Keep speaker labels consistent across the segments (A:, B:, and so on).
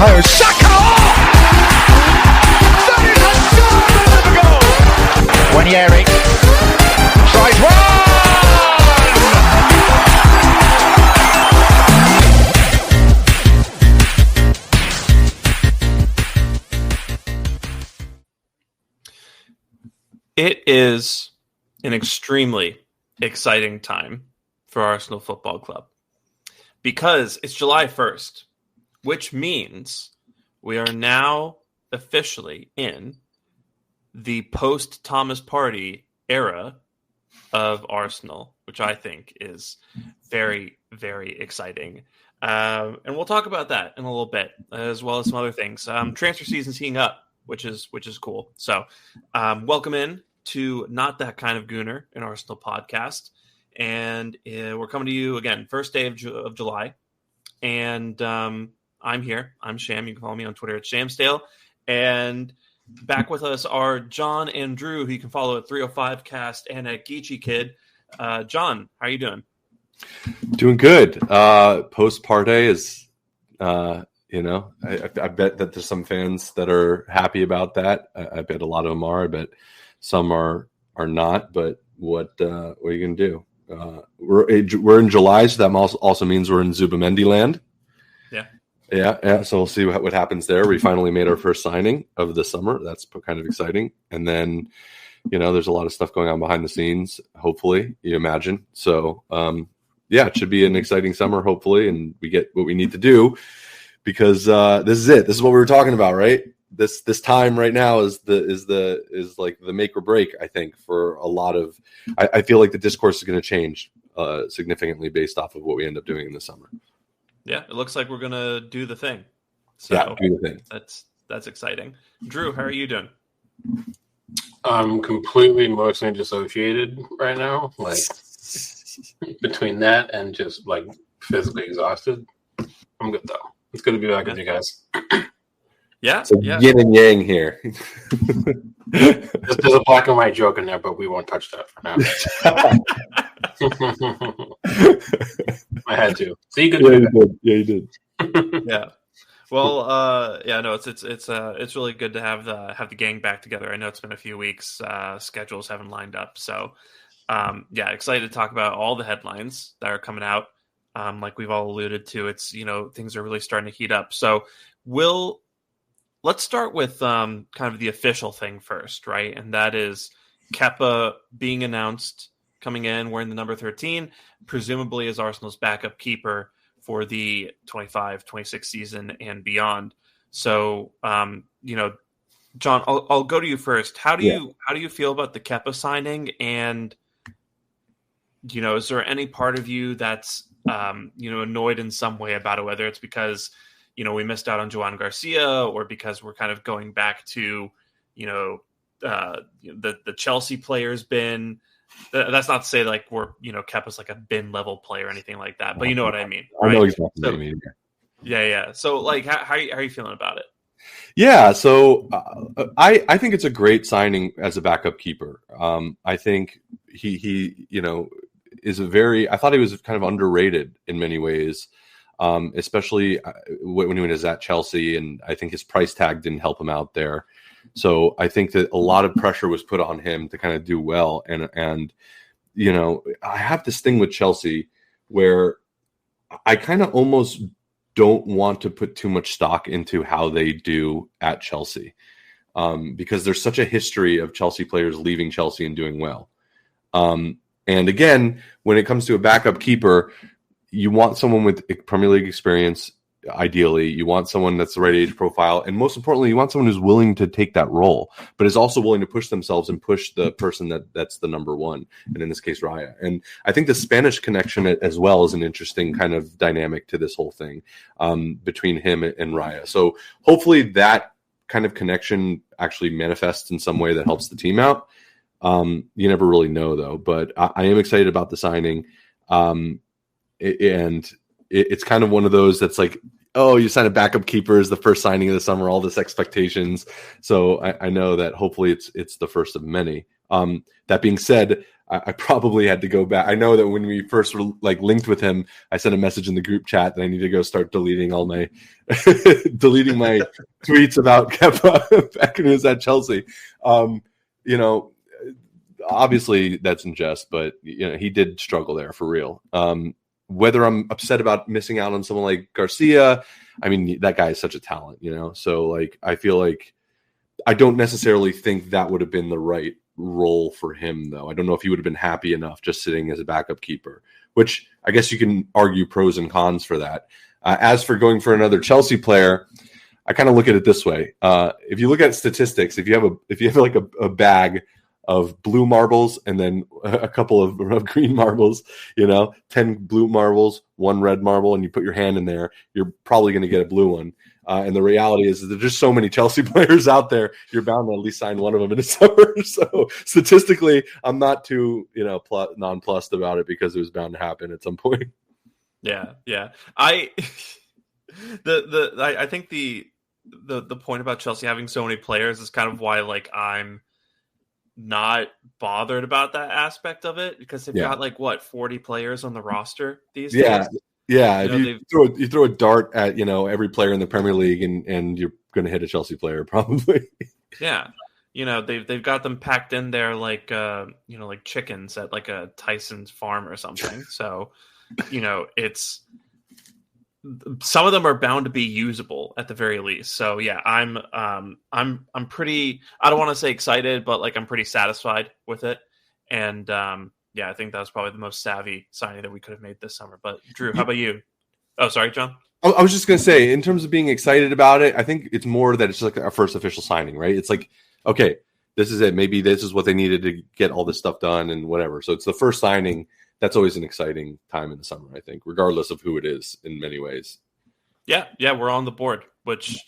A: Oh, Saka! That is a shot goal! Wanyeri tries one!
B: It is an extremely exciting time for Arsenal Football Club because it's July 1st, which means we are now officially in the post-Thomas Partey era of Arsenal, which I think is very, very exciting. And we'll talk about that in a little bit, as well as some other things. Transfer season's heating up, which is cool. So welcome in to Not That Kind of Gooner, an Arsenal podcast. And we're coming to you again, first day of July. And I'm here. I'm Sham. You can follow me on Twitter at Shamsdale. And back with us are John and Drew, who you can follow at 305cast and at Geechee Kid. John, how are you doing?
C: Doing good. Post Partey is, I bet that there's some fans that are happy about that. I bet a lot of them are. I bet some are not. But what are you going to do? We're in July, so that also means we're in Zubamendi land. Yeah. So we'll see what happens there. We finally made our first signing of the summer. That's kind of exciting. And then, there's a lot of stuff going on behind the scenes. Hopefully, you imagine. So, it should be an exciting summer. Hopefully, and we get what we need to do because this is it. This is what we were talking about, right? This time right now is like the make or break. I think for a lot of, I feel like the discourse is going to change significantly based off of what we end up doing in the summer.
B: Yeah, it looks like we're going to do the thing. So
C: do the thing.
B: That's exciting. Drew, how are you doing?
D: I'm completely emotionally dissociated right now. Like between that and just like physically exhausted. I'm good though. It's good to be back with you guys.
B: Yeah.
C: Yin and yang here.
D: There's a black and white joke in there, but we won't touch that for now. I had to. So you
C: did. Yeah, you did.
B: Yeah. Well, it's really good to have the gang back together. I know it's been a few weeks. Schedules haven't lined up, so excited to talk about all the headlines that are coming out. Like we've all alluded to, it's things are really starting to heat up. So let's start with kind of the official thing first, right? And that is Kepa being announced, coming in, wearing the number 13, presumably as Arsenal's backup keeper for the 25-26 season and beyond. So, John, I'll go to you first. How do you feel about the Kepa signing? And, is there any part of you that's, annoyed in some way about it, whether it's because, we missed out on Joan Garcia or because we're kind of going back to, the Chelsea player's bin. That's not to say like we're, Kepa's like a bin level player or anything like that, but you know what I mean. Right?
C: I know exactly what you mean.
B: Yeah. So like, how are you feeling about it?
C: Yeah. So I think it's a great signing as a backup keeper. I think he is I thought he was kind of underrated in many ways. Especially when he was at Chelsea, and I think his price tag didn't help him out there. So I think that a lot of pressure was put on him to kind of do well. And I have this thing with Chelsea where I kind of almost don't want to put too much stock into how they do at Chelsea because there's such a history of Chelsea players leaving Chelsea and doing well. And again, when it comes to a backup keeper, you want someone with Premier League experience, ideally. You want someone that's the right age profile. And most importantly, you want someone who's willing to take that role, but is also willing to push themselves and push the person that's the number one. And in this case, Raya. And I think the Spanish connection as well is an interesting kind of dynamic to this whole thing between him and Raya. So hopefully that kind of connection actually manifests in some way that helps the team out. You never really know, though. But I am excited about the signing. It's kind of one of those that's like, oh, you sign a backup keeper as the first signing of the summer, all this expectations. So I know that hopefully it's the first of many. That being said, I probably had to go back. I know that when we first were linked with him, I sent a message in the group chat that I need to go start deleting all my deleting my tweets about Kepa back when he was at Chelsea. Obviously that's in jest, but he did struggle there for real. Whether I'm upset about missing out on someone like Garcia, I mean, that guy is such a talent, So I feel like I don't necessarily think that would have been the right role for him, though. I don't know if he would have been happy enough just sitting as a backup keeper, which I guess you can argue pros and cons for that. As for going for another Chelsea player, I kind of look at it this way. If you look at statistics, if you have like a bag of blue marbles and then a couple of green marbles, 10 blue marbles, 1 red marble, and you put your hand in there, you're probably going to get a blue one. And the reality is that there's just so many Chelsea players out there, you're bound to at least sign one of them in the summer. So statistically, I'm not too, nonplussed about it because it was bound to happen at some point.
B: Yeah. I think the point about Chelsea having so many players is kind of why I'm not bothered about that aspect of it, because they've got 40 players on the roster these days.
C: Yeah, if you throw a dart at every player in the Premier League, and you're going to hit a Chelsea player probably.
B: Yeah, they've got them packed in there like chickens at like a Tyson's farm or something. So it's some of them are bound to be usable at the very least. So yeah, I'm pretty. I don't want to say excited, but I'm pretty satisfied with it, and yeah, I think that was probably the most savvy signing that we could have made this summer. But Drew, how about you? Oh, sorry, John.
C: I was just going to say, in terms of being excited about it, I think it's more that it's just our first official signing, right? It's okay, this is it. Maybe this is what they needed to get all this stuff done and whatever. So it's the first signing. That's always an exciting time in the summer, I think, regardless of who it is in many ways. Yeah,
B: we're on the board, which,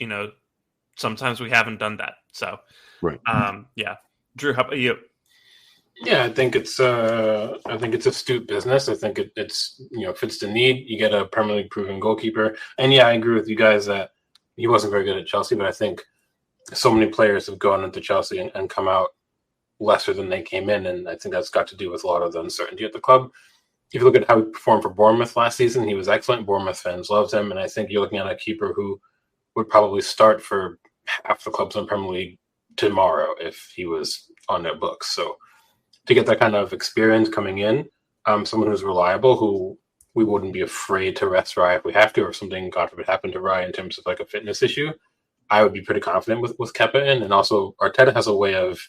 B: sometimes we haven't done that. So,
C: right.
B: Yeah. Drew, how about you?
D: Yeah, I think it's astute business. I think it's fits the need. You get a Premier League proven goalkeeper, and yeah, I agree with you guys that he wasn't very good at Chelsea. But I think so many players have gone into Chelsea and come out lesser than they came in, and I think that's got to do with a lot of the uncertainty at the club. If you look at how he performed for Bournemouth last season, he was excellent. Bournemouth fans loved him, and I think you're looking at a keeper who would probably start for half the clubs in Premier League tomorrow if he was on their books. So to get that kind of experience coming in, someone who's reliable, who we wouldn't be afraid to rest Rye if we have to, or if something, God forbid, happened to Rye in terms of a fitness issue, I would be pretty confident with Kepa in. And also, Arteta has a way of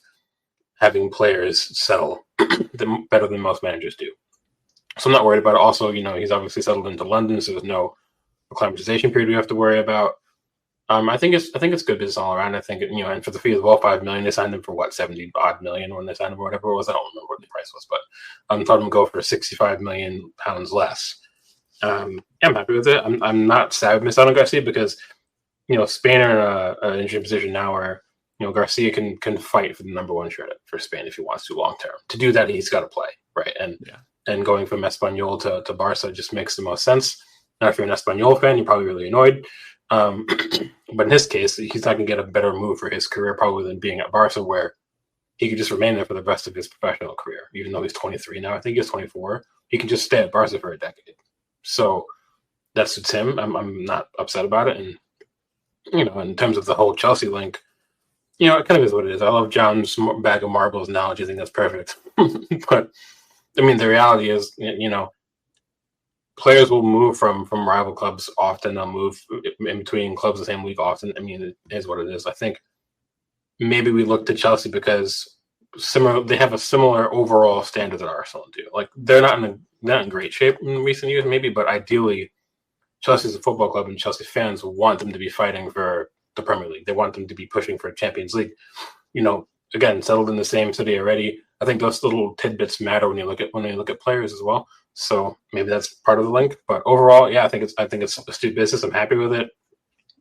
D: having players settle better than most managers do. So I'm not worried about it. Also, he's obviously settled into London, so there's no acclimatization period we have to worry about. I think it's good business all around. I think and for the fee as well, $5 million. They signed him for what, 70 odd million when they signed him or whatever it was. I don't remember what the price was, but I thought him go for 65 million pounds less. I'm happy with it. I'm not sad with miss out on Garcia because Spain are in an interesting position now where Garcia can fight for the number 1 shirt for Spain if he wants to long term. To do that, he's got to play, right? And going from Espanyol to Barca just makes the most sense. Now, if you're an Espanyol fan, you're probably really annoyed. But in his case, he's not going to get a better move for his career probably than being at Barca, where he could just remain there for the rest of his professional career. Even though he's 23 now, I think he's 24. He can just stay at Barca for a decade. So that suits him. I'm not upset about it. And in terms of the whole Chelsea link, it kind of is what it is. I love John's bag of marbles analogy. I think that's perfect. But I mean, the reality is, players will move from rival clubs often. They'll move in between clubs in the same league often. I mean, it is what it is. I think maybe we look to Chelsea because they have a similar overall standard that Arsenal do. They're not in great shape in recent years, maybe, but ideally, Chelsea is a football club, and Chelsea fans want them to be fighting for the Premier League. They want them to be pushing for Champions League. Again, settled in the same city already. I think those little tidbits matter when you look at players as well. So maybe that's part of the link. But overall, yeah, I think it's astute business. I'm happy with it.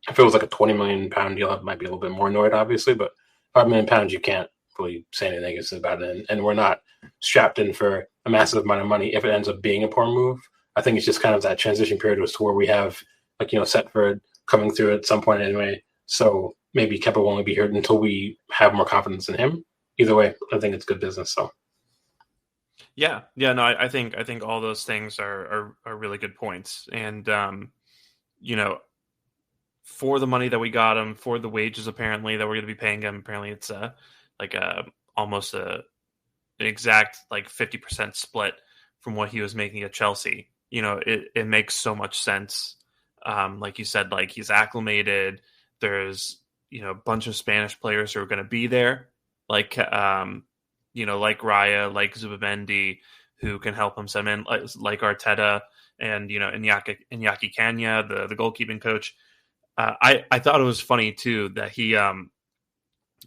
D: If it was like a £20 million deal, I might be a little bit more annoyed, obviously. But £5 million, you can't really say anything negative about it. And we're not strapped in for a massive amount of money if it ends up being a poor move. I think it's just kind of that transition period was to where we have Setford coming through at some point anyway. So maybe Kepa will only be here until we have more confidence in him. either way, I think it's good business. So
B: Yeah, no, I think all those things are really good points, and you know, for the money that we got him, for the wages apparently that we're going to be paying him, apparently it's almost an exact like 50% split from what he was making at Chelsea. It makes so much sense. Like you said, like he's acclimated. There's a bunch of Spanish players who are going to be there, like like Raya, like Zubimendi, who can help him some in, like Arteta and Iñaki Kanya, the goalkeeping coach. I thought it was funny too that he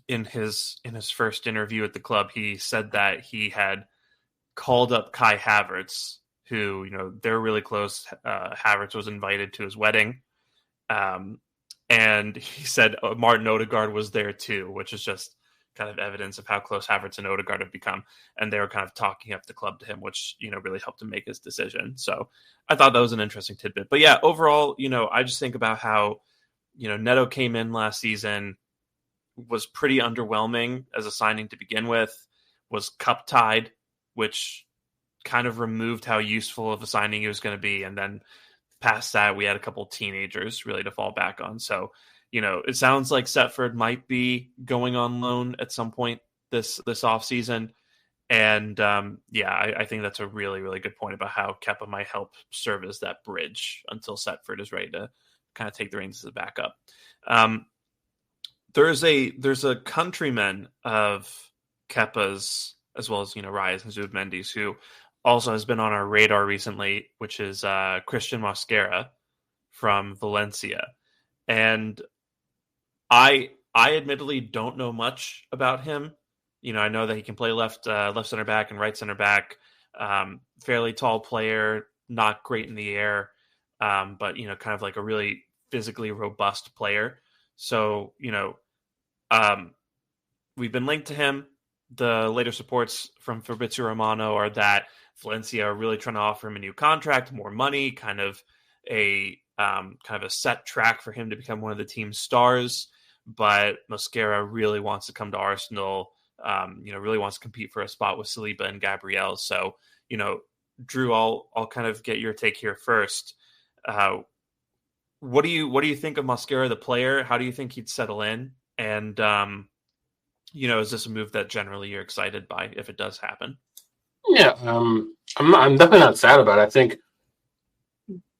B: in his first interview at the club, he said that he had called up Kai Havertz, who they're really close. Havertz was invited to his wedding, and he said Martin Odegaard was there too, which is just kind of evidence of how close Havertz and Odegaard have become. And they were kind of talking up the club to him, which really helped him make his decision. So I thought that was an interesting tidbit. But yeah, overall, I just think about how Neto came in last season, was pretty underwhelming as a signing to begin with, was cup tied, which kind of removed how useful of a signing he was going to be. And then past that, we had a couple teenagers really to fall back on. So, it sounds like Setford might be going on loan at some point this offseason. And I think that's a really, really good point about how Kepa might help serve as that bridge until Setford is ready to kind of take the reins as a backup. There's a countryman of Kepa's, as well as Raya's and Zubimendi's, who also has been on our radar recently, which is Christian Mosquera from Valencia. And I admittedly don't know much about him. I know that he can play left center back and right center back. Fairly tall player, not great in the air, but kind of like a really physically robust player. So we've been linked to him. The latest reports from Fabrizio Romano are that Valencia are really trying to offer him a new contract, more money, kind of a set track for him to become one of the team's stars. But Mosquera really wants to come to Arsenal, really wants to compete for a spot with Saliba and Gabriel. So, Drew, I'll kind of get your take here first. What do you think of Mosquera, the player? How do you think he'd settle in? And, is this a move that generally you're excited by if it does happen?
D: Yeah, I'm definitely not sad about it. I think,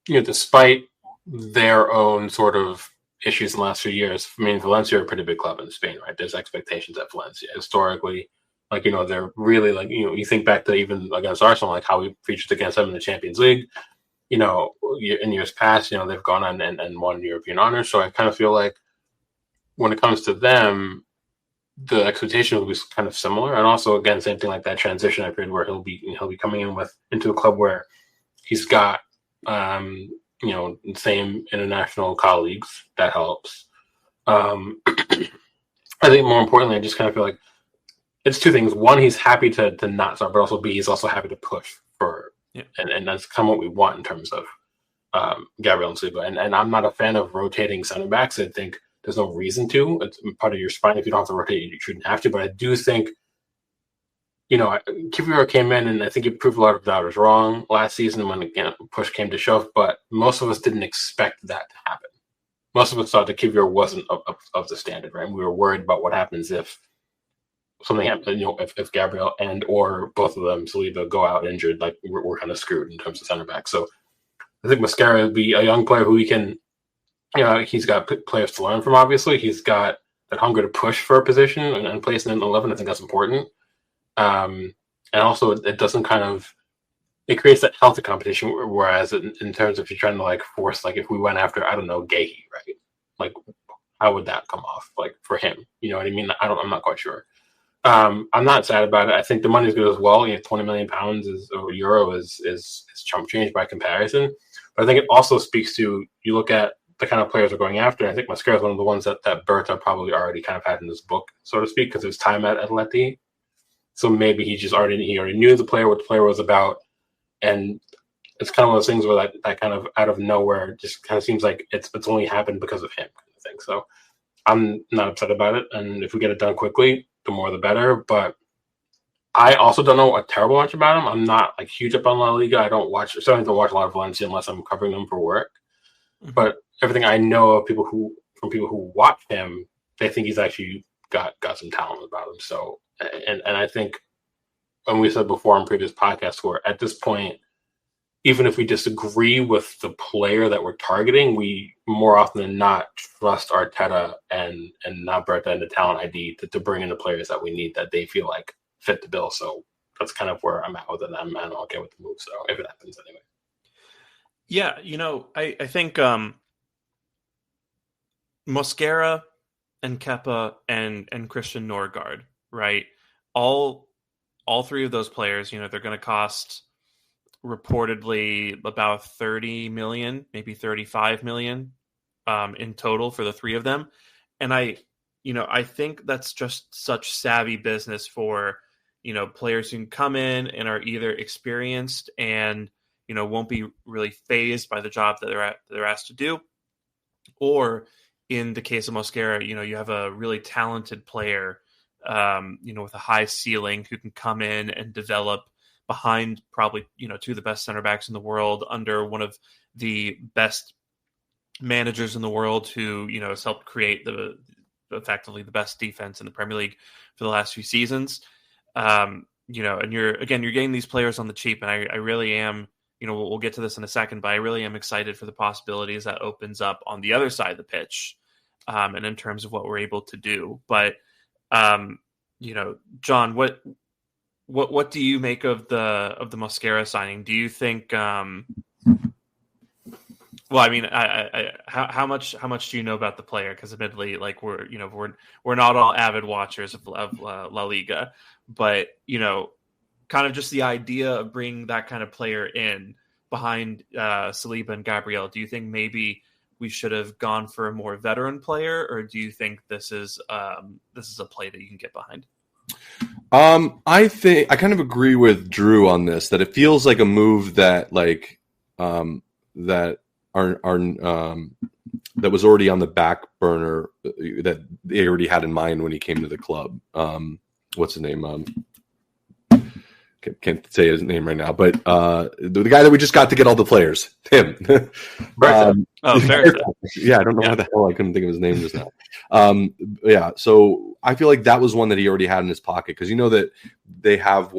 D: despite their own sort of issues in the last few years, I mean, Valencia are a pretty big club in Spain, right? There's expectations at Valencia historically. Like, they're really like, you think back to even against Arsenal, like how we featured against them in the Champions League. In years past, they've gone on and won European honors. So I kind of feel like when it comes to them, the expectation will be kind of similar. And also, again, same thing like that transition period where he'll be coming into a club where he's got the same international colleagues. That helps. I think more importantly, I just kind of feel like it's two things. One, he's happy to not start, but also B, he's also happy to push for, and that's kind of what we want in terms of Gabriel and Saliba. And I'm not a fan of rotating center backs. I think there's no reason to. It's part of your spine. If you don't have to rotate, you shouldn't have to. But I do think, Kivior came in, and I think he proved a lot of doubters wrong last season when push came to shove. But most of us didn't expect that to happen. Most of us thought that Kivior wasn't of the standard, right? We were worried about what happens if something happens. If Gabriel and or both of them, Saliba, go out injured, like we're kind of screwed in terms of center back. So I think Mosquera would be a young player who he can. He's got players to learn from, obviously. He's got that hunger to push for a position and place in 11. I think that's important. And also, it doesn't it creates that healthy competition. Whereas in terms of if you're trying to like force, like if we went after, I don't know, Gahey, right? Like, how would that come off? Like for him, you know what I mean? I'm not quite sure. I'm not sad about it. I think the money's good as well. £20 million or euro is chump change by comparison. But I think it also speaks to, you look at the kind of players we're going after. I think Mosquera is one of the ones that Berta probably already kind of had in this book, so to speak, because of his time at Atleti. So maybe he already knew the player, what the player was about. And it's kind of one of those things where that kind of out of nowhere just kind of seems like it's only happened because of him, kind of thing. So I'm not upset about it. And if we get it done quickly, the more the better. But I also don't know a terrible much about him. I'm not like huge up on La Liga. I don't certainly don't watch a lot of Valencia unless I'm covering them for work.
B: Mm-hmm.
D: But everything I know of people who watch him, they think he's actually got some talent about him. So, and I think, and we said before on previous podcasts, where at this point, even if we disagree with the player that we're targeting, we more often than not trust Arteta and not Berta and the talent ID to bring in the players that we need that they feel like fit the bill. So that's kind of where I'm at with it. I'm okay with the move. So if it happens anyway.
B: Yeah, I think Mosquera and Kepa and Christian Norgard, right? All three of those players, they're going to cost reportedly about 30 million, maybe 35 million in total for the three of them. And I think that's just such savvy business for, players who can come in and are either experienced and, won't be really fazed by the job that they're asked to do. Or in the case of Mosquera, you have a really talented player, with a high ceiling who can come in and develop behind probably, two of the best center backs in the world under one of the best managers in the world who, has helped create effectively the best defense in the Premier League for the last few seasons. And you're getting these players on the cheap, and I really am, we'll get to this in a second, but I really am excited for the possibilities that opens up on the other side of the pitch, and in terms of what we're able to do. But, John, what do you make of the Mosquera signing? Do you think, well, I mean, how much do you know about the player? Because admittedly, like we're not all avid watchers of La Liga, but kind of just the idea of bringing that kind of player in behind Saliba and Gabriel. Do you think maybe we should have gone for a more veteran player, or do you think this is a play that you can get behind?
C: I think I kind of agree with Drew on this, that it feels like a move that that was already on the back burner, that they already had in mind when he came to the club. What's his name? Can't say his name right now, but the guy that we just got to get all the players, him. Yeah, I don't know what the hell, I couldn't think of his name just now. So I feel like that was one that he already had in his pocket, because that they have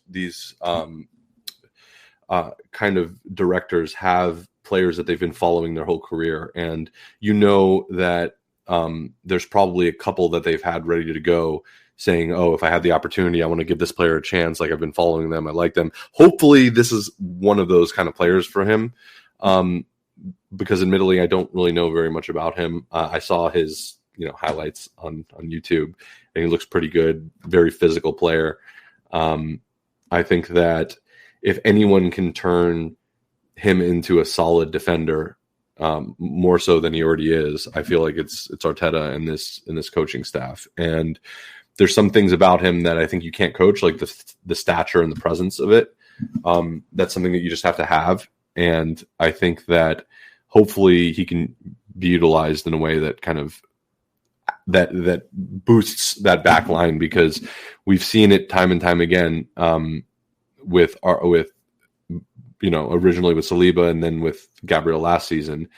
C: these kind of directors have players that they've been following their whole career, and that there's probably a couple that they've had ready to go, saying, oh, if I have the opportunity, I want to give this player a chance. Like, I've been following them. I like them. Hopefully this is one of those kind of players for him. Because admittedly, I don't really know very much about him. I saw his, highlights on YouTube, and he looks pretty good. Very physical player. I think that if anyone can turn him into a solid defender, more so than he already is, I feel like it's Arteta and this coaching staff. And there's some things about him that I think you can't coach, like the stature and the presence of it. That's something that you just have to have. And I think that hopefully he can be utilized in a way that kind of that boosts that back line, because we've seen it time and time again, with originally with Saliba and then with Gabriel last season.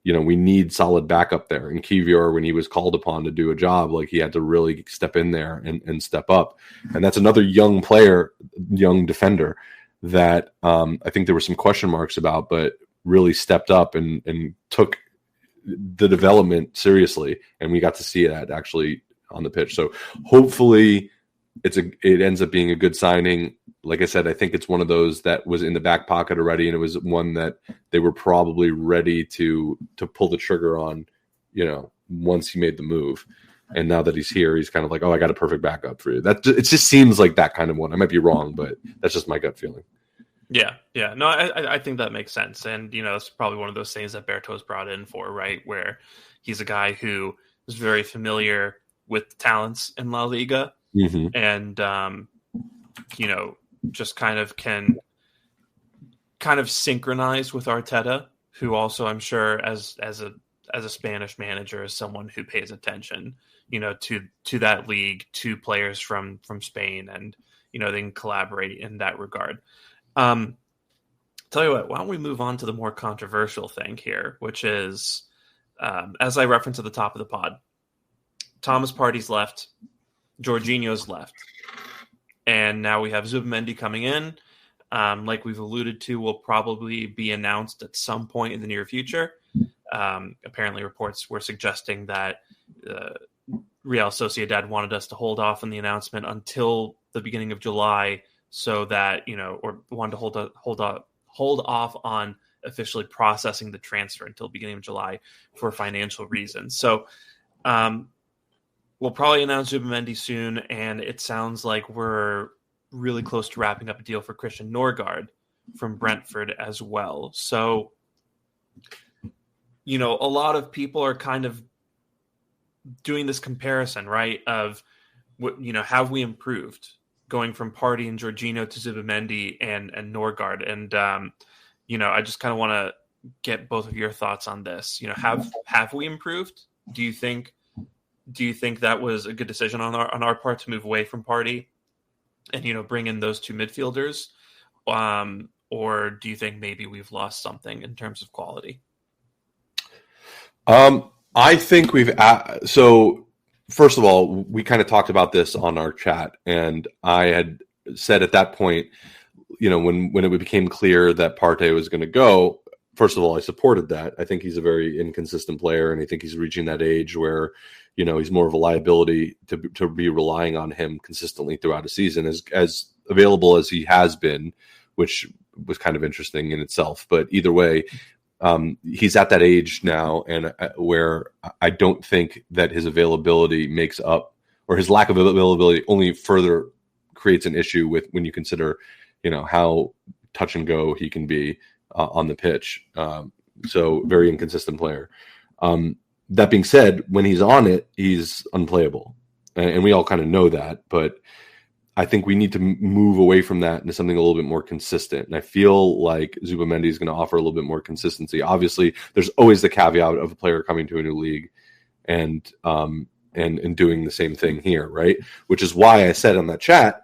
C: We need solid backup there. And Kivior, when he was called upon to do a job, like, he had to really step in there and step up. And that's another young player, young defender that I think there were some question marks about, but really stepped up and took the development seriously. And we got to see that actually on the pitch. So hopefully it ends up being a good signing. Like I said, I think it's one of those that was in the back pocket already, and it was one that they were probably ready to pull the trigger on, once he made the move. And now that he's here, he's kind of like, oh, I got a perfect backup for you. It just seems like that kind of one. I might be wrong, but that's just my gut feeling.
B: Yeah. No, I think that makes sense. And, it's probably one of those things that Berto's brought in for, right? Where he's a guy who is very familiar with talents in La Liga, and, just kind of can synchronize with Arteta, who also, I'm sure, as a Spanish manager, is someone who pays attention to that league, to players from Spain, and they can collaborate in that regard. Tell you what, why don't we move on to the more controversial thing here, which is, as I referenced at the top of the pod, Thomas Partey's left, Jorginho's left, and now we have Zubimendi coming in. Like we've alluded to, will probably be announced at some point in the near future. Apparently, reports were suggesting that Real Sociedad wanted us to hold off on the announcement until the beginning of July, so that or wanted to hold off on officially processing the transfer until beginning of July for financial reasons. So we'll probably announce Zubimendi soon, and it sounds like we're really close to wrapping up a deal for Christian Norgard from Brentford as well. So, a lot of people are kind of doing this comparison, right? Of what, have we improved going from Partey and Jorginho to Zubimendi and Norgard? And, I just kind of want to get both of your thoughts on this. Have we improved? Do you think that was a good decision on our part to move away from Partey and, bring in those two midfielders? Or do you think maybe we've lost something in terms of quality?
C: I think so first of all, we kind of talked about this on our chat, and I had said at that point, when it became clear that Partey was going to go, first of all, I supported that. I think he's a very inconsistent player, and I think he's reaching that age where, he's more of a liability to be relying on him consistently throughout a season, as available as he has been, which was kind of interesting in itself. But either way, he's at that age now, and where I don't think that his availability makes up, or his lack of availability only further creates an issue with when you consider, how touch and go he can be on the pitch. So very inconsistent player. That being said, when he's on it, he's unplayable, and we all kind of know that. But I think we need to move away from that into something a little bit more consistent. And I feel like Zubimendi is going to offer a little bit more consistency. Obviously, there's always the caveat of a player coming to a new league and doing the same thing here, right? Which is why I said on that chat,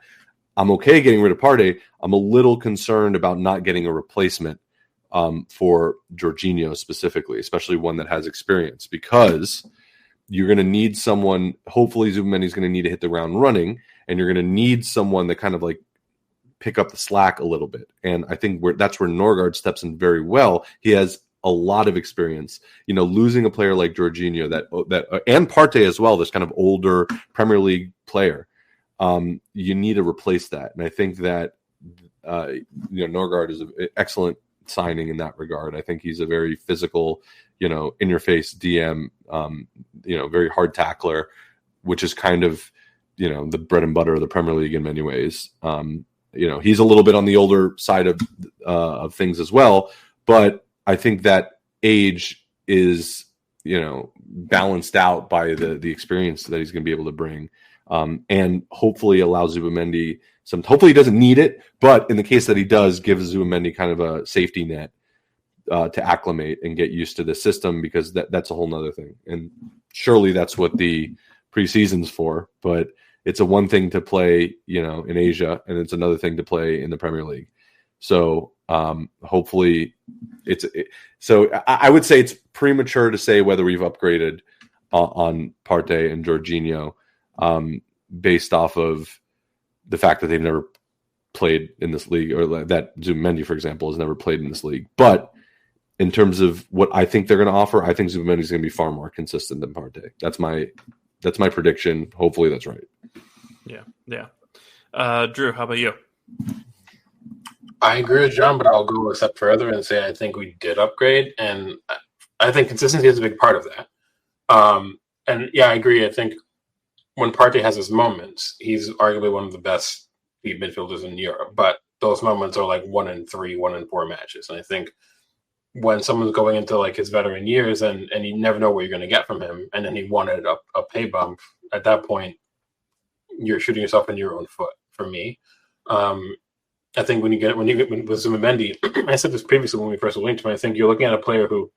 C: I'm okay getting rid of Partey. I'm a little concerned about not getting a replacement for Jorginho specifically, especially one that has experience, because you're going to need someone. Hopefully, Zubimendi is going to need to hit the ground running, and you're going to need someone that kind of like pick up the slack a little bit. And I think that's where Norgard steps in very well. He has a lot of experience. Losing a player like Jorginho that and Partey as well, this kind of older Premier League player, you need to replace that. And I think that Norgard is an excellent signing in that regard. I think he's a very physical, in your face DM, very hard tackler, which is kind of, the bread and butter of the Premier League in many ways. He's a little bit on the older side of things as well, but I think that age is, balanced out by the experience that he's going to be able to bring, and hopefully allow Zubimendi hopefully he doesn't need it, but in the case that he does, give Zubimendi kind of a safety net to acclimate and get used to the system, because that's a whole nother thing. And surely that's what the preseason's for, but it's a one thing to play, in Asia, and it's another thing to play in the Premier League. So hopefully so I would say it's premature to say whether we've upgraded on Partey and Jorginho based off of the fact that they've never played in this league, or that Zubimendi, for example, has never played in this league. But in terms of what I think they're going to offer, I think Zubimendi is going to be far more consistent than Partey. That's my prediction. Hopefully that's right.
B: Yeah. Drew, how about you?
D: I agree with John, but I'll go a step further and say I think we did upgrade, and I think consistency is a big part of that. And yeah, I agree. I think when Partey has his moments, he's arguably one of the best deep midfielders in Europe, but those moments are like 1 in 3, 1 in 4 matches. And I think when someone's going into like his veteran years and you never know what you're going to get from him, and then he wanted a pay bump, at that point, you're shooting yourself in your own foot, for me. I think when you get with Zubimendi, I said this previously when we first linked him, I think you're looking at a player who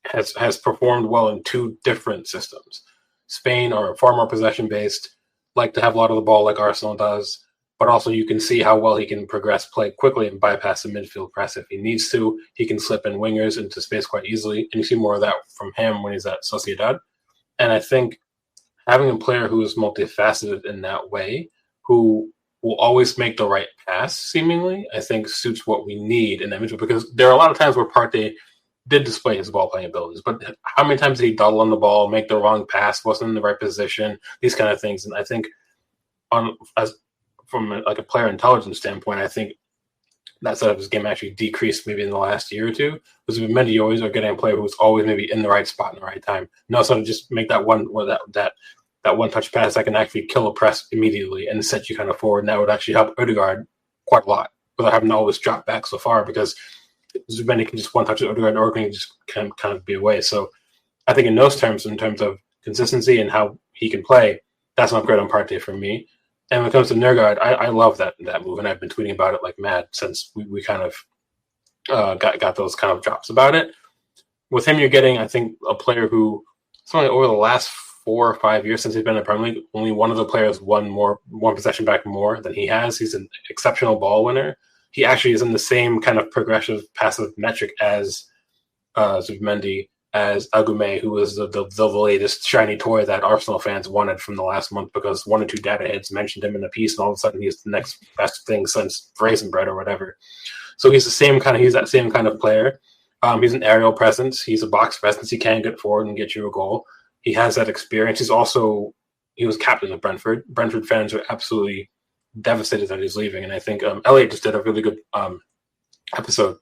D: has performed well in 2 different systems. Spain are far more possession-based, like to have a lot of the ball like Arsenal does, but also you can see how well he can progress play quickly and bypass the midfield press if he needs to. He can slip in wingers into space quite easily, and you see more of that from him when he's at Sociedad. And I think having a player who is multifaceted in that way, who will always make the right pass, seemingly, I think suits what we need in that midfield, because there are a lot of times where Partey did display his ball-playing abilities, but how many times did he dawdle on the ball, make the wrong pass, wasn't in the right position, these kind of things. And I think from a player intelligence standpoint, I think that side of his game actually decreased maybe in the last year or two. Because with Mendy, you always are getting a player who's always maybe in the right spot in the right time. No, sort of just make that one one-touch pass that can actually kill a press immediately and set you kind of forward, and that would actually help Odegaard quite a lot without having to always drop back so far, because Zubimendi can just one-touch Odegaard or can just kind of be away. So I think in those terms, in terms of consistency and how he can play, that's an upgrade on Partey for me. And when it comes to Nergard, I love that move, and I've been tweeting about it like mad since we kind of got those kind of drops about it. With him, you're getting, I think, a player who, something over the last 4 or 5 years since he's been in the Premier League, only one of the players won possession back more than he has. He's an exceptional ball winner. He actually is in the same kind of progressive passive metric as Zubimendi, as Agume, who was the latest shiny toy that Arsenal fans wanted from the last month, because 1 or 2 data heads mentioned him in a piece, and all of a sudden he's the next best thing since Raisin Bread or whatever. So he's that same kind of player. He's an aerial presence. He's a box presence. He can get forward and get you a goal. He has that experience. He was captain of Brentford. Brentford fans are absolutely devastated that he's leaving, and I think Elliot just did a really good episode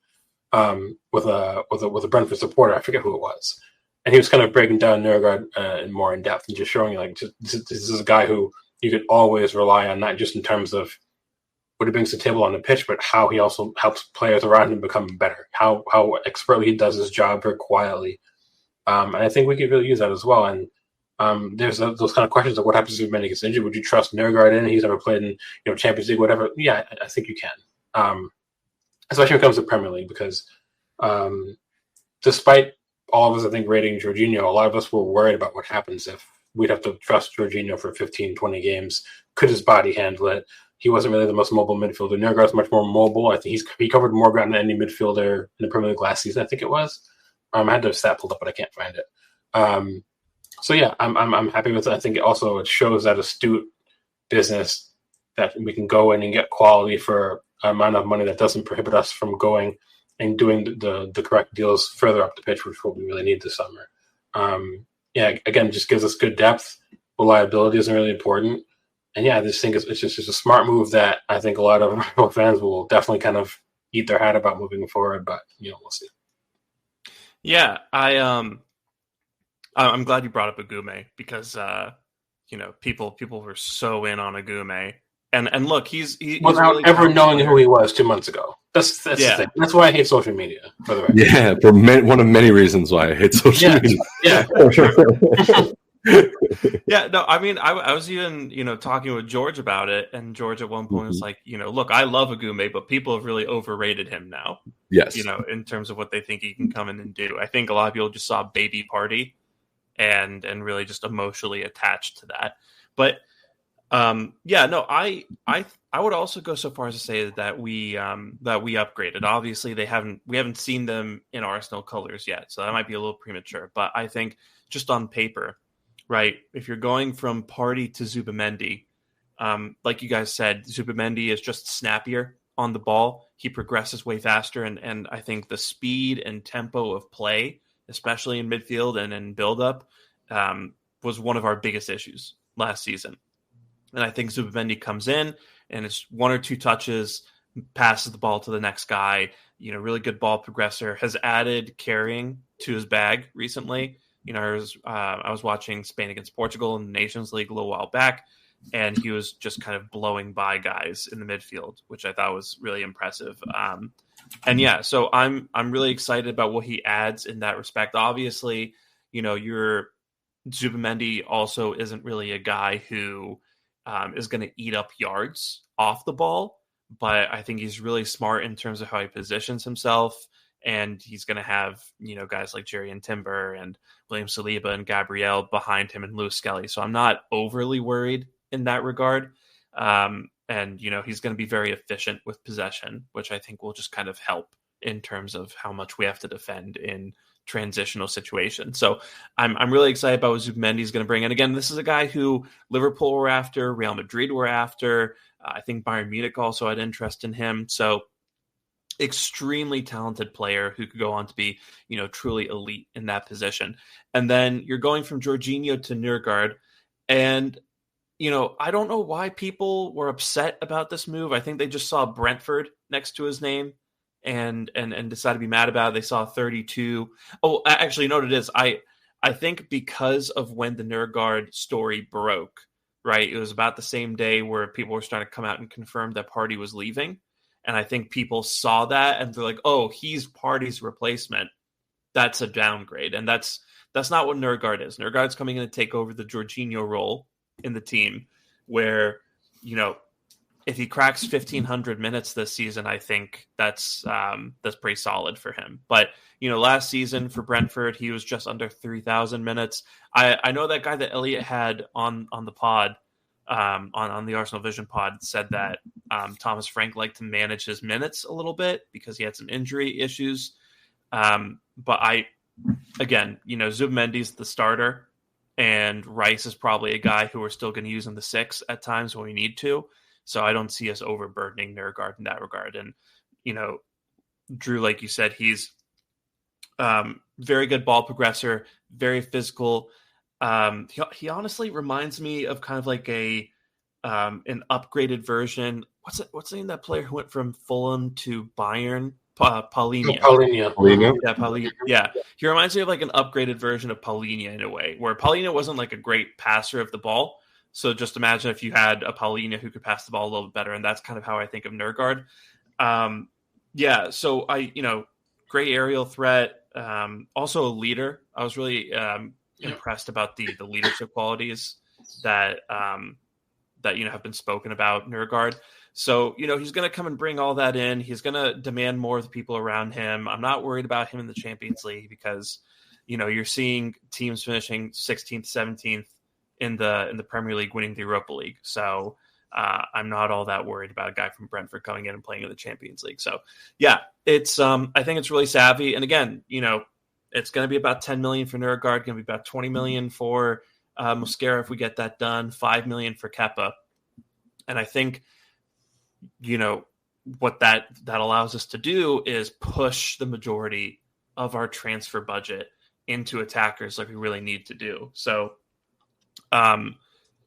D: with a Brentford supporter. I forget who it was, and he was kind of breaking down Nergard more in depth and just showing you, like, this is a guy who you could always rely on, not just in terms of what he brings to the table on the pitch, but how he also helps players around him become better. How expertly he does his job very quietly, and I think we could really use that as well. And there's those kind of questions of what happens if Mendy gets injured. Would you trust Nergard in? He's never played in Champions League, whatever. Yeah, I think you can. Especially when it comes to Premier League, because despite all of us, I think, rating Jorginho, a lot of us were worried about what happens if we'd have to trust Jorginho for 15, 20 games. Could his body handle it? He wasn't really the most mobile midfielder. Nergard's much more mobile. I think he covered more ground than any midfielder in the Premier League last season, I think it was. I had the stat pulled up, but I can't find it. So yeah, I'm happy with it. I think it shows that astute business that we can go in and get quality for an amount of money that doesn't prohibit us from going and doing the correct deals further up the pitch, which is what we really need this summer. Again, just gives us good depth. Reliability isn't really important. And yeah, I just think it's just a smart move that I think a lot of Liverpool fans will definitely kind of eat their hat about moving forward, but we'll see.
B: Yeah, I'm glad you brought up Agume, because people were so in on Agume, and look, he's
D: without
B: really
D: ever knowing who he was 2 months ago. That's the thing. That's why I hate social media. For the record.
C: Yeah, for one of many reasons why I hate social media.
D: Yeah, for sure.
B: Yeah, no, I mean, I was even talking with George about it, and George at one point was like, look, I love Agume, but people have really overrated him now.
C: Yes,
B: in terms of what they think he can come in and do. I think a lot of people just saw baby Partey and really just emotionally attached to that. But I would also go so far as to say that we upgraded. Obviously, we haven't seen them in Arsenal colors yet, so that might be a little premature. But I think just on paper, right, if you're going from Partey to Zubimendi, like you guys said, Zubimendi is just snappier on the ball. He progresses way faster, and I think the speed and tempo of play, especially in midfield and in build-up, was one of our biggest issues last season. And I think Zubimendi comes in, and it's 1 or 2 touches, passes the ball to the next guy, really good ball progressor, has added carrying to his bag recently. I was watching Spain against Portugal in the Nations League a little while back, and he was just kind of blowing by guys in the midfield, which I thought was really impressive. So I'm really excited about what he adds in that respect. Obviously, your Zubimendi also isn't really a guy who is going to eat up yards off the ball, but I think he's really smart in terms of how he positions himself. And he's going to have, guys like Jerry and Timber and William Saliba and Gabriel behind him and Lewis Skelly. So I'm not overly worried in that regard. And, he's going to be very efficient with possession, which I think will just kind of help in terms of how much we have to defend in transitional situations. So I'm really excited about what Zubimendi is going to bring. And again, this is a guy who Liverpool were after, Real Madrid were after. I think Bayern Munich also had interest in him. So extremely talented player who could go on to be, truly elite in that position. And then you're going from Jorginho to Nørgaard. And, I don't know why people were upset about this move. I think they just saw Brentford next to his name and decided to be mad about it. They saw 32. Oh, actually, you know what it is? I think because of when the Nørgaard story broke, right? It was about the same day where people were starting to come out and confirm that Partey was leaving. And I think people saw that and they're like, oh, he's Partey's replacement. That's a downgrade. And that's not what Nørgaard is. Nørgaard's coming in to take over the Jorginho role in the team where, if he cracks 1,500 minutes this season, I think that's pretty solid for him. But, last season for Brentford, he was just under 3,000 minutes. I know that guy that Elliot had on the pod, on the Arsenal Vision pod, said that Thomas Frank liked to manage his minutes a little bit because he had some injury issues. But Zubimendi's the starter, and Rice is probably a guy who we're still going to use in the 6 at times when we need to. So I don't see us overburdening Nørgaard in that regard. And, Drew, like you said, he's very good ball progressor, very physical. He honestly reminds me of kind of like an upgraded version. What's the name of that player who went from Fulham to Bayern? Paulinho.
D: Paulinho.
B: Yeah. He reminds me of like an upgraded version of Paulinho in a way, where Paulinho wasn't like a great passer of the ball. So just imagine if you had a Paulinho who could pass the ball a little bit better, and that's kind of how I think of Nørgaard. So great aerial threat, also a leader. I was really impressed about the leadership qualities that have been spoken about Nørgaard. So, he's going to come and bring all that in. He's going to demand more of the people around him. I'm not worried about him in the Champions League because, you're seeing teams finishing 16th, 17th in the Premier League winning the Europa League. So I'm not all that worried about a guy from Brentford coming in and playing in the Champions League. So, yeah, it's I think it's really savvy. And again, it's going to be about 10 million for Nørgaard, going to be about 20 million for Mosquera if we get that done, 5 million for Kepa. And I think, what that allows us to do is push the majority of our transfer budget into attackers like we really need to do. So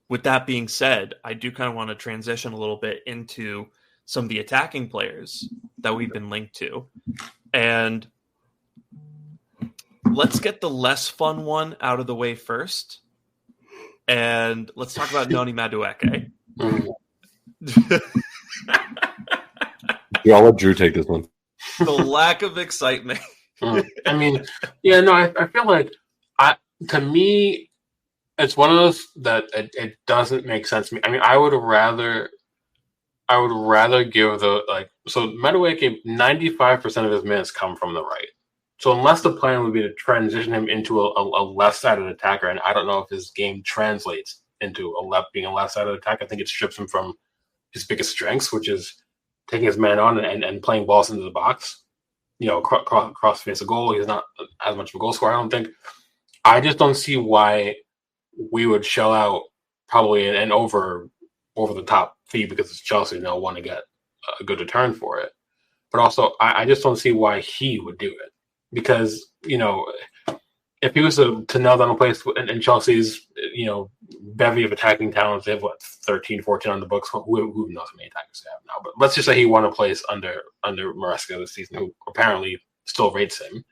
B: with that being said, I do kind of want to transition a little bit into some of the attacking players that we've been linked to. And let's get the less fun one out of the way first. And let's talk about Noni Madueke.
C: Yeah, I'll let Drew take this one.
B: The lack of excitement.
D: I feel like to me, it's one of those that it doesn't make sense to me. I mean, I would rather give so Madueke, 95% of his minutes come from the right. So unless the plan would be to transition him into a left-sided attacker, and I don't know if his game translates into being a left-sided attacker, I think it strips him from his biggest strengths, which is taking his man on and playing balls into the box. Cross face a goal. He's not as much of a goal scorer, I don't think. I just don't see why we would shell out probably an over the top fee because it's Chelsea and they'll want to get a good return for it. But also, I just don't see why he would do it. Because, if he was to nail down a place in Chelsea's, bevy of attacking talents, they have 13, 14 on the books. Who knows how many attackers they have now? But let's just say he won a place under Maresca this season, who apparently still rates him.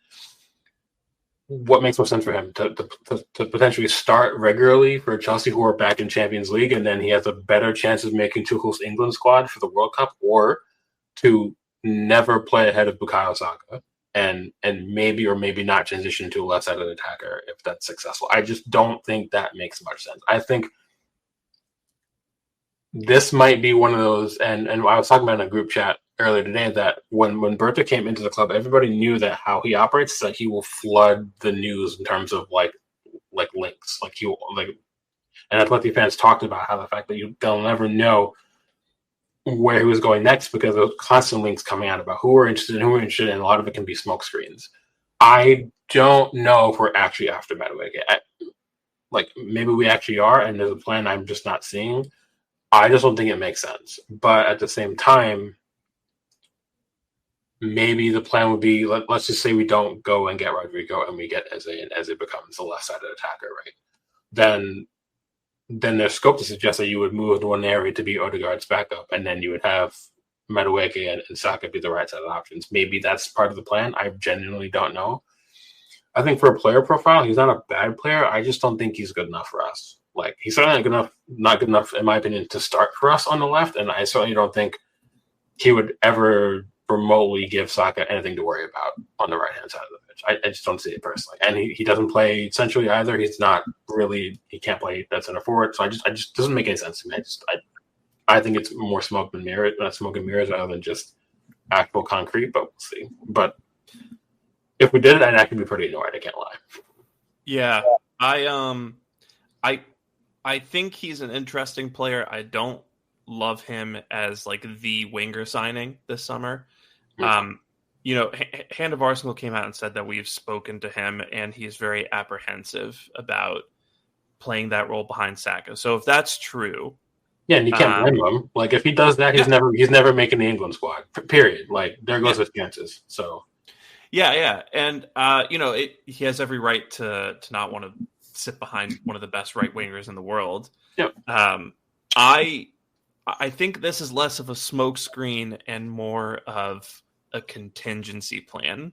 D: What makes more sense for him to potentially start regularly for Chelsea, who are back in Champions League, and then he has a better chance of making Tuchel's England squad for the World Cup, or to never play ahead of Bukayo Saka and maybe or maybe not transition to a left-sided attacker if that's successful? I just don't think that makes much sense. I think this might be one of those, and I was talking about in a group chat earlier today that when Berta came into the club, everybody knew that how he operates is that he will flood the news in terms of like links, like he will like, and Atleti fans talked about how the fact that they'll never know where he was going next because there's constant links coming out about who we're interested in, and a lot of it can be smoke screens. I don't know if we're actually after Madueke. Like maybe we actually are, and there's a plan I'm just not seeing. I just don't think it makes sense. But at the same time, maybe the plan would be let's just say we don't go and get Rodrigo and we get Eze, and Eze becomes the left-sided attacker, right? Then there's scope to suggest that you would move Nwaneri to be Odegaard's backup, and then you would have Madueke and Saka be the right-sided options. Maybe that's part of the plan. I genuinely don't know. I think for a player profile, he's not a bad player. I just don't think he's good enough for us. Like, he's certainly not good enough, in my opinion, to start for us on the left, and I certainly don't think he would ever remotely give Saka anything to worry about on the right-hand side of the pitch. I just don't see it personally. And he doesn't play centrally either. He's not really – he can't play that center forward. So I just doesn't make any sense to me. I think it's more smoke and mirrors rather than just actual concrete, but we'll see. But if we did it, I'd actually be pretty annoyed. I can't lie.
B: Yeah. I think he's an interesting player. I don't love him as like the winger signing this summer. You know, Hand of Arsenal came out and said that we've spoken to him and he's very apprehensive about playing that role behind Saka. So if that's true,
D: yeah, and you can't blame him. Like if he does that, he's never making the England squad. Period. Like there goes his chances. So
B: yeah, and you know, he has every right to not want to sit behind one of the best right wingers in the world.
D: Yep.
B: I think this is less of a smokescreen and more of a contingency plan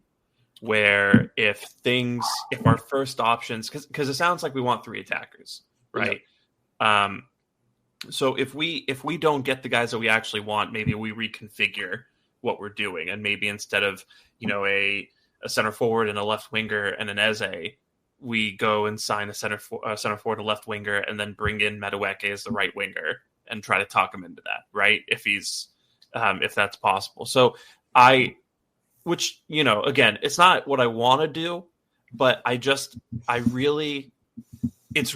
B: where if our first options, because it sounds like we want 3 attackers, right? Yeah. So if we don't get the guys that we actually want, maybe we reconfigure what we're doing, and maybe instead of, you know, a center forward and a left winger and an Eze, we go and sign a center forward, a left winger, and then bring in Madueke as the right winger and try to talk him into that, right? If that's possible. So which, you know, again, it's not what I want to do, but it's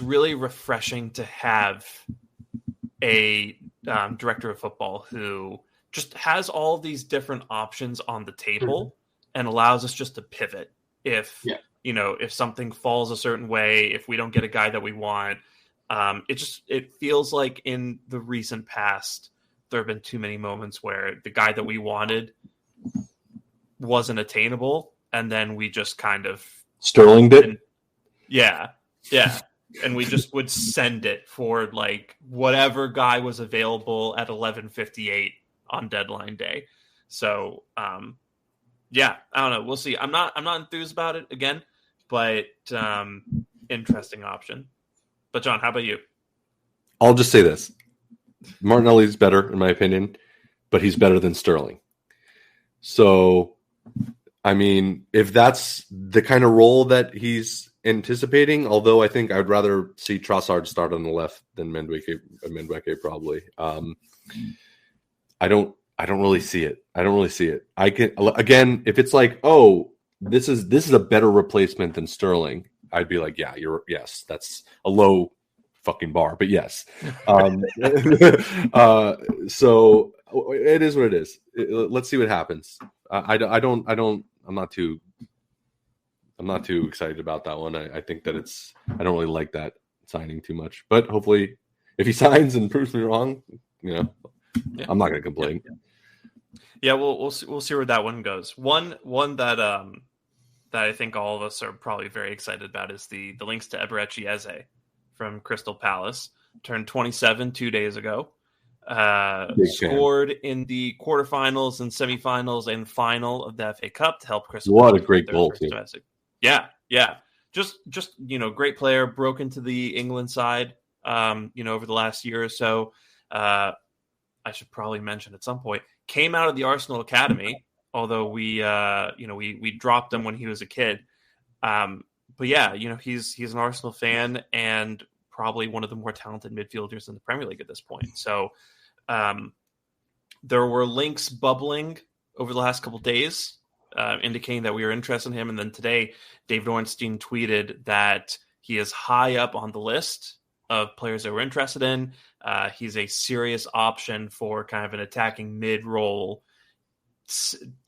B: really refreshing to have a director of football who just has all these different options on the table and allows us just to pivot you know, if something falls a certain way, if we don't get a guy that we want. It feels like in the recent past, there have been too many moments where the guy that we wanted wasn't attainable, and then we just kind of
C: Sterling did.
B: Yeah. And we just would send it for like whatever guy was available at 11:58 on deadline day. So, yeah, I don't know. We'll see. I'm not enthused about it again, but interesting option. But John, how about you?
C: I'll just say this. Martinelli's better, in my opinion, but he's better than Sterling. So, I mean, if that's the kind of role that he's anticipating, although I think I'd rather see Trossard start on the left than Madueke probably. I don't really see it. I can, again, if it's like, oh, this is a better replacement than Sterling, I'd be like, yes, that's a low fucking bar, but yes. So it is what it is. Let's see what happens. I'm not too excited about that one. I think that I don't really like that signing too much, but hopefully if he signs and proves me wrong, you know, I'm not going to complain.
B: Yeah. We'll see where that one goes. One that I think all of us are probably very excited about is the links to Eberechi Eze from Crystal Palace. Turned 27 2 days ago. Scored in the quarterfinals and semifinals and final of the FA Cup to help Crystal Palace.
C: What a great goal, too.
B: Yeah. Just you know, great player, broke into the England side, you know, over the last year or so. I should probably mention at some point, came out of the Arsenal Academy, although we dropped him when he was a kid. But yeah, you know, he's an Arsenal fan and probably one of the more talented midfielders in the Premier League at this point. So there were links bubbling over the last couple of days indicating that we were interested in him. And then today, David Ornstein tweeted that he is high up on the list of players that we're interested in. He's a serious option for kind of an attacking mid-role,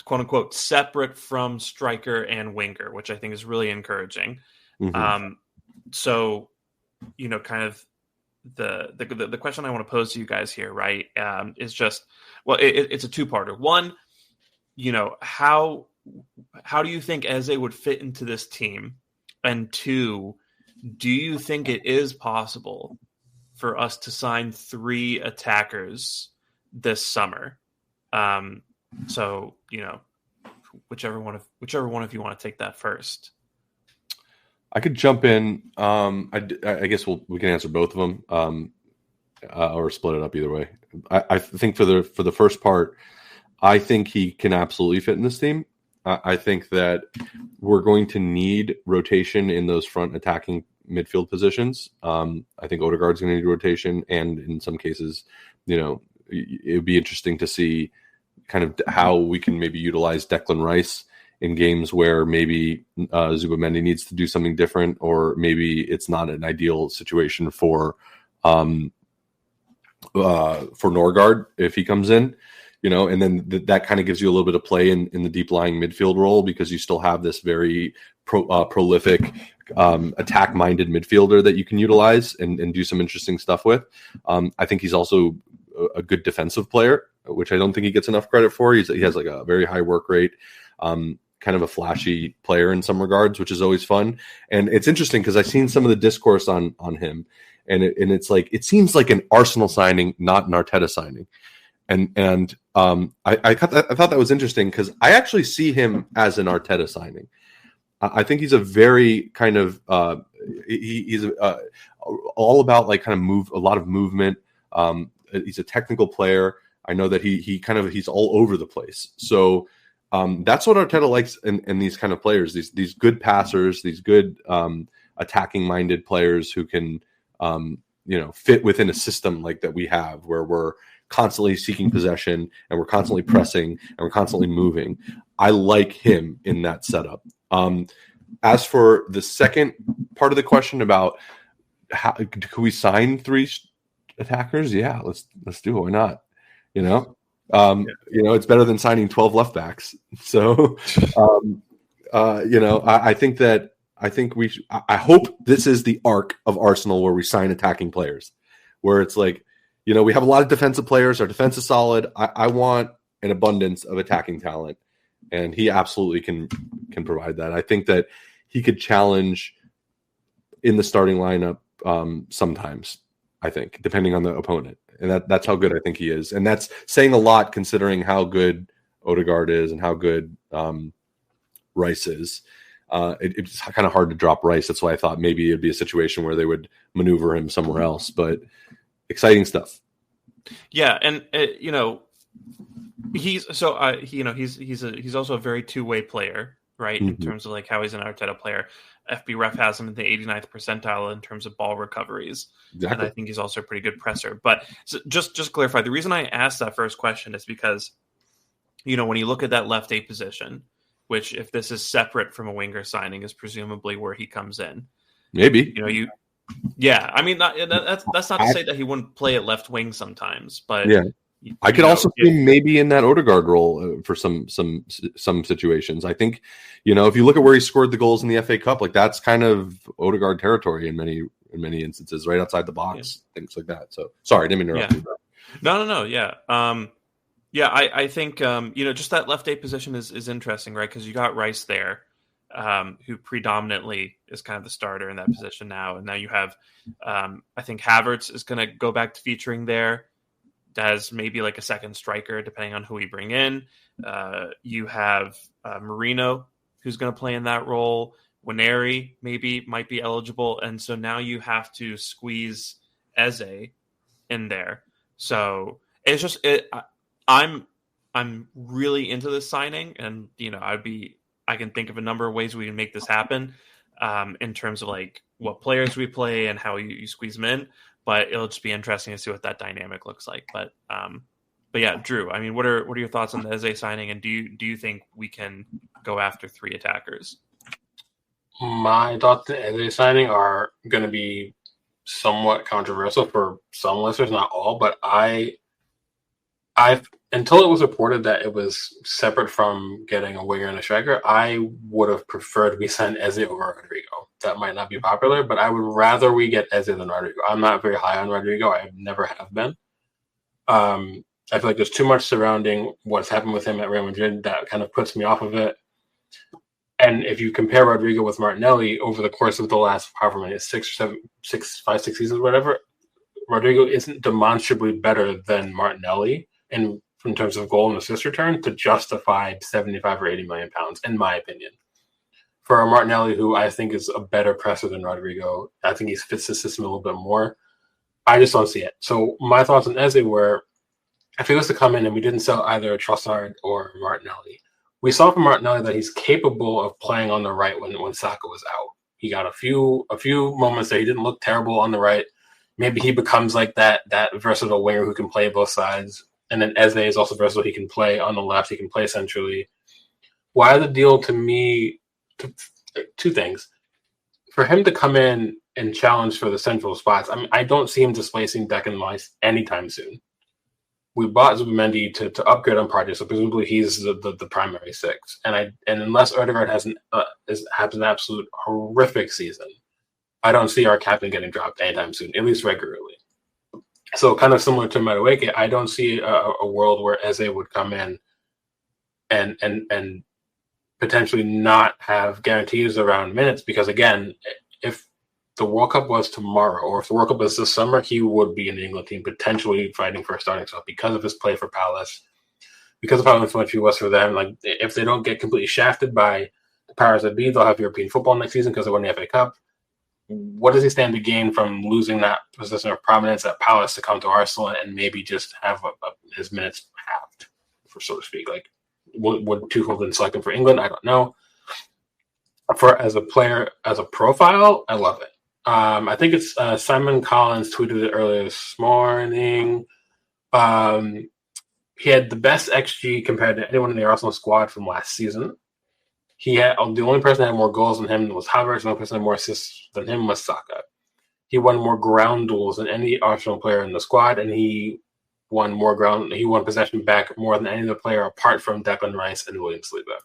B: quote unquote, separate from striker and winger, which I think is really encouraging. Mm-hmm. So, kind of the question I want to pose to you guys here, right, is just, well, it's a two-parter. One, how do you think Eze would fit into this team? And two, do you think it is possible for us to sign 3 attackers this summer? So, whichever one of you want to take that first.
C: I could jump in. I guess we can answer both of them, or split it up either way. I think for the first part, I think he can absolutely fit in this team. I think that we're going to need rotation in those front attacking midfield positions. I think Odegaard's going to need rotation, and in some cases, it would be interesting to see kind of how we can maybe utilize Declan Rice in games where maybe Zubamendi needs to do something different, or maybe it's not an ideal situation for Norgard if he comes in. And then that kind of gives you a little bit of play in the deep lying midfield role, because you still have this very prolific attack-minded midfielder that you can utilize and do some interesting stuff with. I think he's also a good defensive player, which I don't think he gets enough credit for. He has like a very high work rate, kind of a flashy player in some regards, which is always fun. And it's interesting because I've seen some of the discourse on him, and it's like, it seems like an Arsenal signing, not an Arteta signing. And I thought that was interesting, because I actually see him as an Arteta signing. I think he's a very kind of he's all about like kind of a lot of movement. He's a technical player. I know that he's all over the place. So that's what Arteta likes in these kind of players. These good passers, these good attacking minded players who can fit within a system like that we have, where we're constantly seeking possession and we're constantly pressing and we're constantly moving. I like him in that setup. As for the second part of the question about how could we sign 3 attackers? Yeah, let's do it. Why not? It's better than signing 12 left backs. So, I hope this is the arc of Arsenal where we sign attacking players, where it's like, we have a lot of defensive players. Our defense is solid. I want an abundance of attacking talent, and he absolutely can provide that. I think that he could challenge in the starting lineup sometimes, I think, depending on the opponent. And that's how good I think he is. And that's saying a lot, considering how good Odegaard is and how good Rice is. It's kind of hard to drop Rice. That's why I thought maybe it'd be a situation where they would maneuver him somewhere else. But exciting stuff.
B: Yeah, and he's also a very two-way player, right? Mm-hmm. In terms of like how he's an Arteta player. FB Ref has him in the 89th percentile in terms of ball recoveries. Exactly. And I think he's also a pretty good presser. But just to clarify, the reason I asked that first question is because, when you look at that left 8 position, which if this is separate from a winger signing is presumably where he comes in.
C: Maybe.
B: Yeah, I mean, that's not to say that he wouldn't play at left wing sometimes, but
C: yeah, I could also see him maybe in that Odegaard role for some situations. I think, if you look at where he scored the goals in the FA Cup, like that's kind of Odegaard territory in many instances, right outside the box, things like that. So sorry, I didn't interrupt you.
B: No, yeah. I think just that left 8 position is interesting, right? Because you got Rice there. Who predominantly is kind of the starter in that position now. And now you have, I think Havertz is going to go back to featuring there as maybe like a second striker, depending on who we bring in. You have Marino, who's going to play in that role. Waneri might be eligible. And so now you have to squeeze Eze in there. So it's just, I'm really into this signing, and, I can think of a number of ways we can make this happen in terms of like what players we play and how you squeeze them in. But it'll just be interesting to see what that dynamic looks like. But yeah, Drew, I mean, what are your thoughts on the Eze signing, and do you think we can go after 3 attackers?
D: My thoughts on the Eze signing are going to be somewhat controversial for some listeners, not all, but I've until it was reported that it was separate from getting a winger and a striker, I would have preferred we send Eze over Rodrigo. That might not be popular, but I would rather we get Eze than Rodrigo. I'm not very high on Rodrigo. I never have been. I feel like there's too much surrounding what's happened with him at Real Madrid that kind of puts me off of it. And if you compare Rodrigo with Martinelli over the course of the last however many, 6 seasons, whatever, Rodrigo isn't demonstrably better than Martinelli in terms of goal and assist return to justify 75 or 80 million pounds, in my opinion. For a Martinelli, who I think is a better presser than Rodrigo, I think he fits the system a little bit more. I just don't see it. So my thoughts on Eze were, if he was to come in and we didn't sell either Trossard or Martinelli, we saw from Martinelli that he's capable of playing on the right when Saka was out. He got a few moments that he didn't look terrible on the right. Maybe he becomes like that versatile winger who can play both sides. And then Eze is also versatile. He can play on the left. He can play centrally. Why the deal to me? Two things. For him to come in and challenge for the central spots, I don't see him displacing Declan Rice anytime soon. We bought Zubimendi to upgrade on Partey, so presumably he's the primary 6. And unless Odegaard has an absolute horrific season, I don't see our captain getting dropped anytime soon, at least regularly. So kind of similar to Madueke, I don't see a world where Eze would come in and potentially not have guarantees around minutes, because again, if the World Cup was tomorrow, or if the World Cup was this summer, he would be in the England team, potentially fighting for a starting spot because of his play for Palace, because of how influential he was for them. Like, if they don't get completely shafted by the powers that be, they'll have European football next season because they won the FA Cup. What does he stand to gain from losing that position of prominence at Palace to come to Arsenal and maybe just have his minutes halved, for so to speak? Like, would Tuchel then select him for England? I don't know. As a player, as a profile, I love it. I think it's Simon Collins tweeted it earlier this morning. He had the best XG compared to anyone in the Arsenal squad from last season. He had the only person that had more goals than him was Havertz. The only person that had more assists than him was Saka. He won more ground duels than any Arsenal player in the squad, and he won possession back more than any other player apart from Declan Rice and William Saliba.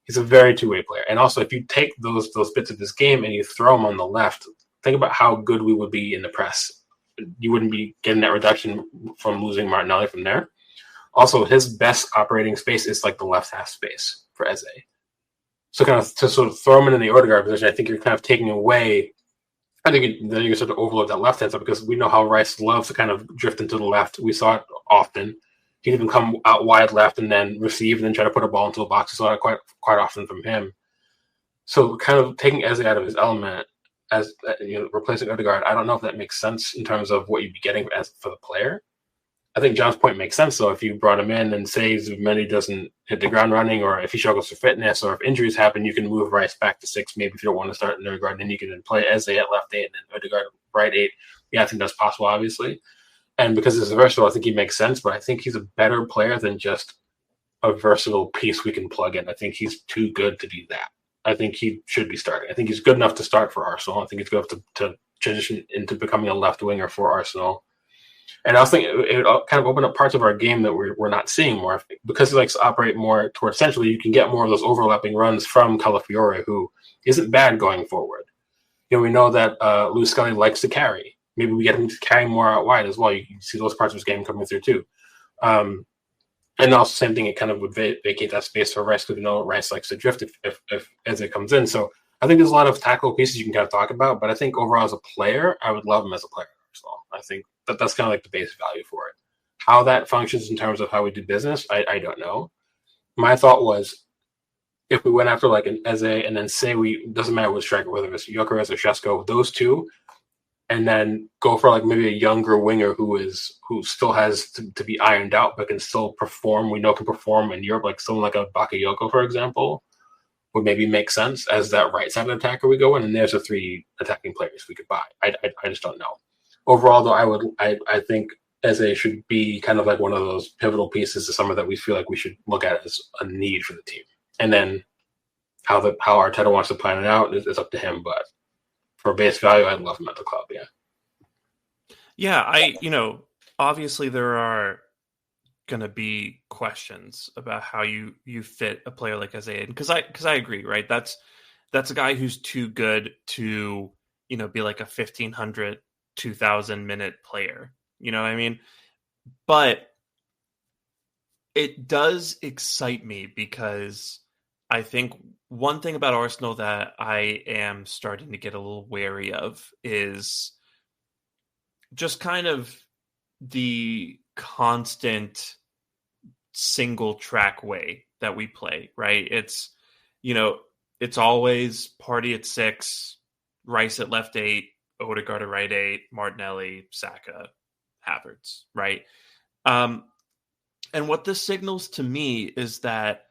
D: He's a very two-way player. And also, if you take those bits of this game and you throw him on the left, think about how good we would be in the press. You wouldn't be getting that reduction from losing Martinelli from there. Also, his best operating space is like the left half space for Eze. So kind of to sort of throw him in the Odegaard position, I think you're kind of taking away. I think then you sort of overload that left hand side, because we know how Rice loves to kind of drift into the left. We saw it often. He'd even come out wide left and then receive and then try to put a ball into the box. We saw it quite often from him. So kind of taking Eze out of his element as replacing Odegaard, I don't know if that makes sense in terms of what you'd be getting for the player. I think John's point makes sense, though. If you brought him in and say Zubimendi doesn't hit the ground running, or if he struggles for fitness, or if injuries happen, you can move Rice back to 6. Maybe if you don't want to start in Odegaard, then you can then play Eze at left 8 and then Odegaard right 8. Yeah, I think that's possible, obviously. And because it's versatile, I think he makes sense, but I think he's a better player than just a versatile piece we can plug in. I think he's too good to be that. I think he should be starting. I think he's good enough to start for Arsenal. I think he's good enough to transition into becoming a left winger for Arsenal. And I also think it kind of opened up parts of our game that we're not seeing more. Because he likes to operate more towards centrally, you can get more of those overlapping runs from Calafiore, who isn't bad going forward. We know that Luis Scully likes to carry. Maybe we get him to carry more out wide as well. You can see those parts of his game coming through too. And also, same thing, it kind of would vacate that space for Rice, because Rice likes to drift if as it comes in. So I think there's a lot of tactical pieces you can kind of talk about, but I think overall as a player, I would love him as a player. So I think that's kind of like the base value for it. How that functions in terms of how we do business, I don't know. My thought was, if we went after like an Eze and then say doesn't matter what striker, whether it's Gyökeres or Šeško, those two, and then go for like maybe a younger winger who still has to be ironed out but can still perform. We know can perform in Europe, like someone like a Bakayoko, for example, would maybe make sense as that right side attacker we go in, and there's the 3 attacking players we could buy. I just don't know. Overall, though, I think Eze should be kind of like one of those pivotal pieces this summer that we feel like we should look at as a need for the team. And then how Arteta wants to plan it out is up to him. But for base value, I'd love him at the club. Yeah.
B: Yeah, obviously there are going to be questions about how you fit a player like Eze in, because I agree, right? That's a guy who's too good to be like a 1,500, 2,000 minute player. You know what I mean? But it does excite me because I think one thing about Arsenal that I am starting to get a little wary of is just kind of the constant single track way that we play, right? It's always Partey at 6, Rice at left 8, Odegaard at right 8, Martinelli, Saka, Havertz, right? And what this signals to me is that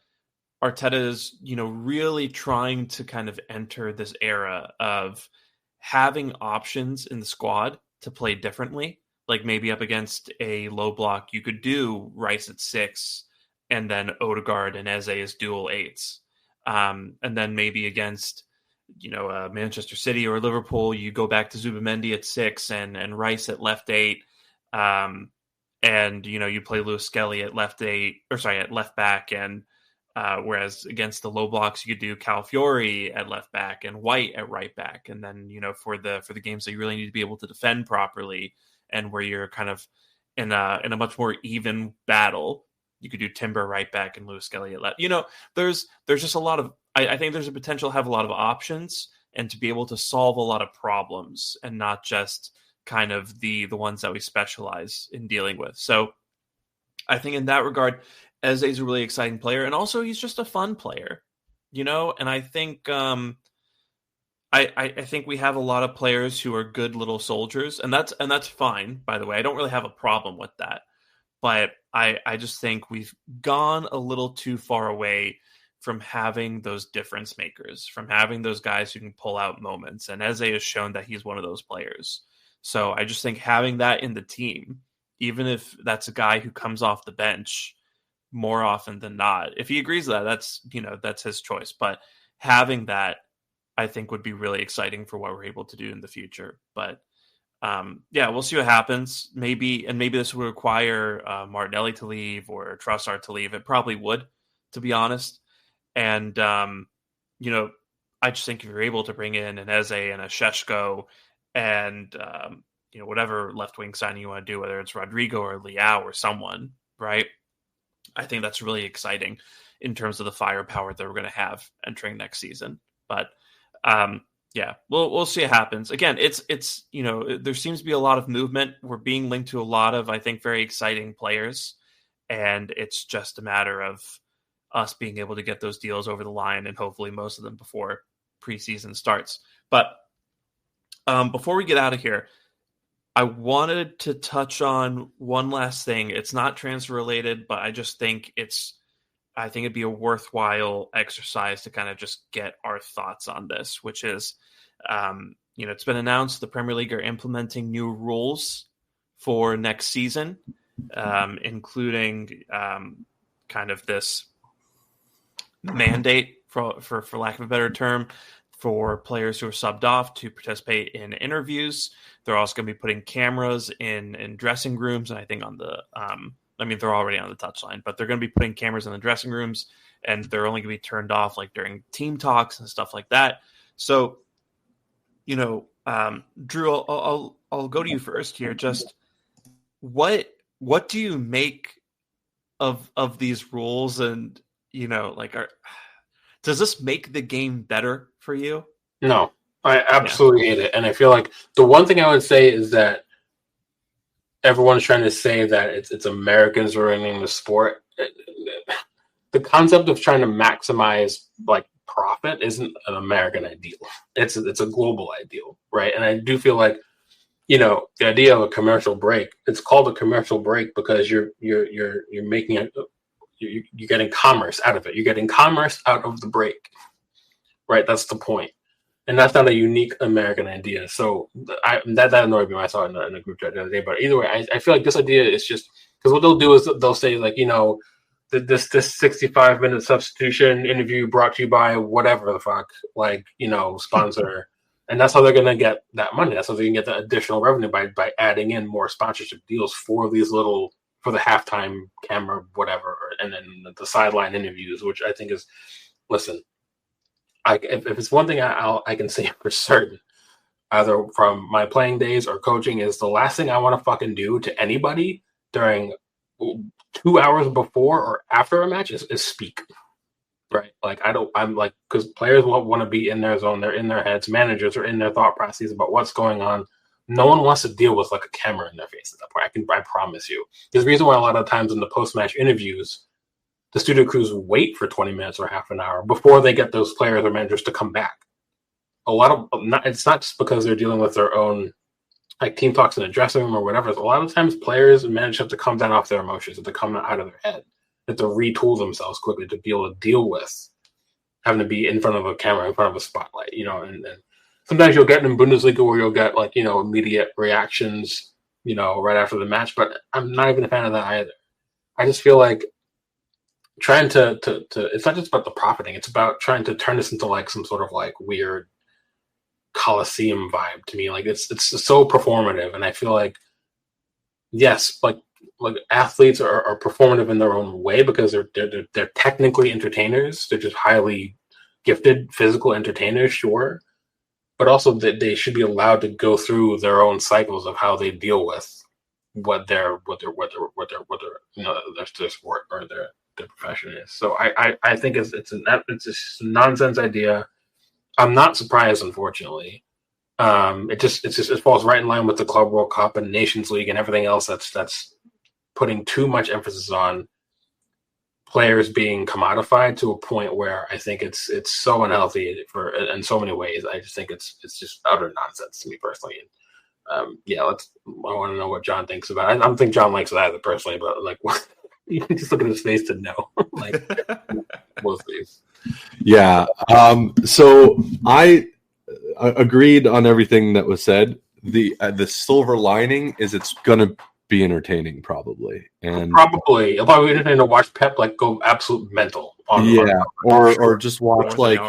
B: Arteta is, really trying to kind of enter this era of having options in the squad to play differently. Like maybe up against a low block, you could do Rice at 6 and then Odegaard and Eze as dual 8s. And then maybe against, Manchester City or Liverpool, you go back to Zubimendi at 6 and Rice at left 8. And, you play Lewis Skelly at at left back. And whereas against the low blocks, you could do Calafiori at left back and White at right back. And then, for the games that you really need to be able to defend properly and where you're kind of in a much more even battle, you could do Timber right back and Lewis Skelly at left. There's just a lot of, I think there's a potential to have a lot of options and to be able to solve a lot of problems and not just kind of the ones that we specialize in dealing with. So I think in that regard, Eze is a really exciting player, and also he's just a fun player, and I think I think we have a lot of players who are good little soldiers, and that's fine, by the way. I don't really have a problem with that. But I just think we've gone a little too far away from having those difference makers, from having those guys who can pull out moments. And Eze has shown that he's one of those players. So I just think having that in the team, even if that's a guy who comes off the bench more often than not, if he agrees with that, that's his choice. But having that, I think, would be really exciting for what we're able to do in the future. But we'll see what happens. Maybe this would require Martinelli to leave or Trossard to leave. It probably would, to be honest. And, I just think if you're able to bring in an Eze and a Šeško and, whatever left-wing signing you want to do, whether it's Rodrigo or Leao or someone, right? I think that's really exciting in terms of the firepower that we're going to have entering next season. But, we'll see what happens. Again, it's there seems to be a lot of movement. We're being linked to a lot of, I think, very exciting players, and it's just a matter of us being able to get those deals over the line, and hopefully most of them before preseason starts. But before we get out of here, I wanted to touch on one last thing. It's not transfer related, but I just think it'd be a worthwhile exercise to kind of just get our thoughts on this, which is, it's been announced the Premier League are implementing new rules for next season, including kind of this mandate, for lack of a better term, for players who are subbed off to participate in interviews. They're also going to be putting cameras in dressing rooms, and I think on the they're already on the touchline, but they're going to be putting cameras in the dressing rooms, and they're only going to be turned off like during team talks and stuff like that. So, Drew, I'll go to you first here. Just what do you make of these rules, and does this make the game better for you?
D: No, I absolutely hate it, and I feel like the one thing I would say is that everyone's trying to say that it's Americans running the sport. The concept of trying to maximize like profit isn't an American ideal. It's a global ideal, right? And I do feel like, the idea of a commercial break. It's called a commercial break because you're making it. You're getting commerce out of it. You're getting commerce out of the break, right? That's the point. And that's not a unique American idea. So that annoyed me when I saw it in a group chat the other day. But either way, I feel like this idea is just because what they'll do is they'll say like, this 65-minute substitution interview brought to you by whatever the fuck, sponsor. And that's how they're going to get that money. That's how they can get that additional revenue by adding in more sponsorship deals for the halftime camera, whatever, and then the sideline interviews, which I think is, listen, if it's one thing I can say for certain, either from my playing days or coaching, is the last thing I want to fucking do to anybody during 2 hours before or after a match is speak. Right. Because players want to be in their zone. They're in their heads. Managers are in their thought processes about what's going on. No one wants to deal with like a camera in their face at that point. I promise you. There's a reason why a lot of times in the post-match interviews, the studio crews wait for 20 minutes or half an hour before they get those players or managers to come back. It's not just because they're dealing with their own like team talks in the dressing room or whatever. A lot of times players and managers have to come down off their emotions, have to come out of their head, have to retool themselves quickly to be able to deal with having to be in front of a camera, in front of a spotlight, and sometimes you'll get in Bundesliga where you'll get immediate reactions, right after the match, but I'm not even a fan of that either. I just feel like trying to it's not just about the profiting, it's about trying to turn this into like some sort of like weird Coliseum vibe to me. Like it's so performative, and I feel like yes, like athletes are performative in their own way because they're technically entertainers. They're just highly gifted physical entertainers, sure, but also that they should be allowed to go through their own cycles of how they deal with what their sport or their profession is. So I think it's a nonsense idea. I'm not surprised, unfortunately. It falls right in line with the Club World Cup and Nations League and everything else that's putting too much emphasis on players being commodified to a point where I think it's so unhealthy in so many ways. I just think it's just utter nonsense to me personally. And, I want to know what John thinks about it. I don't think John likes it either personally, but like, what? You can just look at his face to know. Like most days.
C: Yeah. So I agreed on everything that was said. The silver lining is it's gonna be entertaining, probably, and
D: probably entertaining to watch Pep like go absolute mental.
C: Or just watch like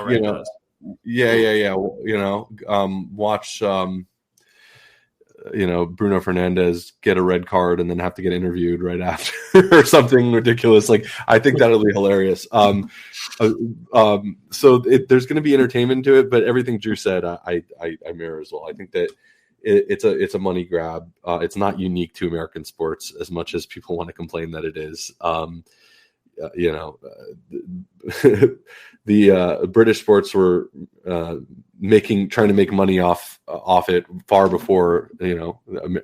C: watch Bruno Fernandes get a red card and then have to get interviewed right after or something ridiculous. Like, I think that'll be hilarious. So there's going to be entertainment to it, but everything Drew said, I mirror as well. I think that it's a money grab. It's not unique to American sports as much as people want to complain that it is. The British sports were trying to make money off it far before there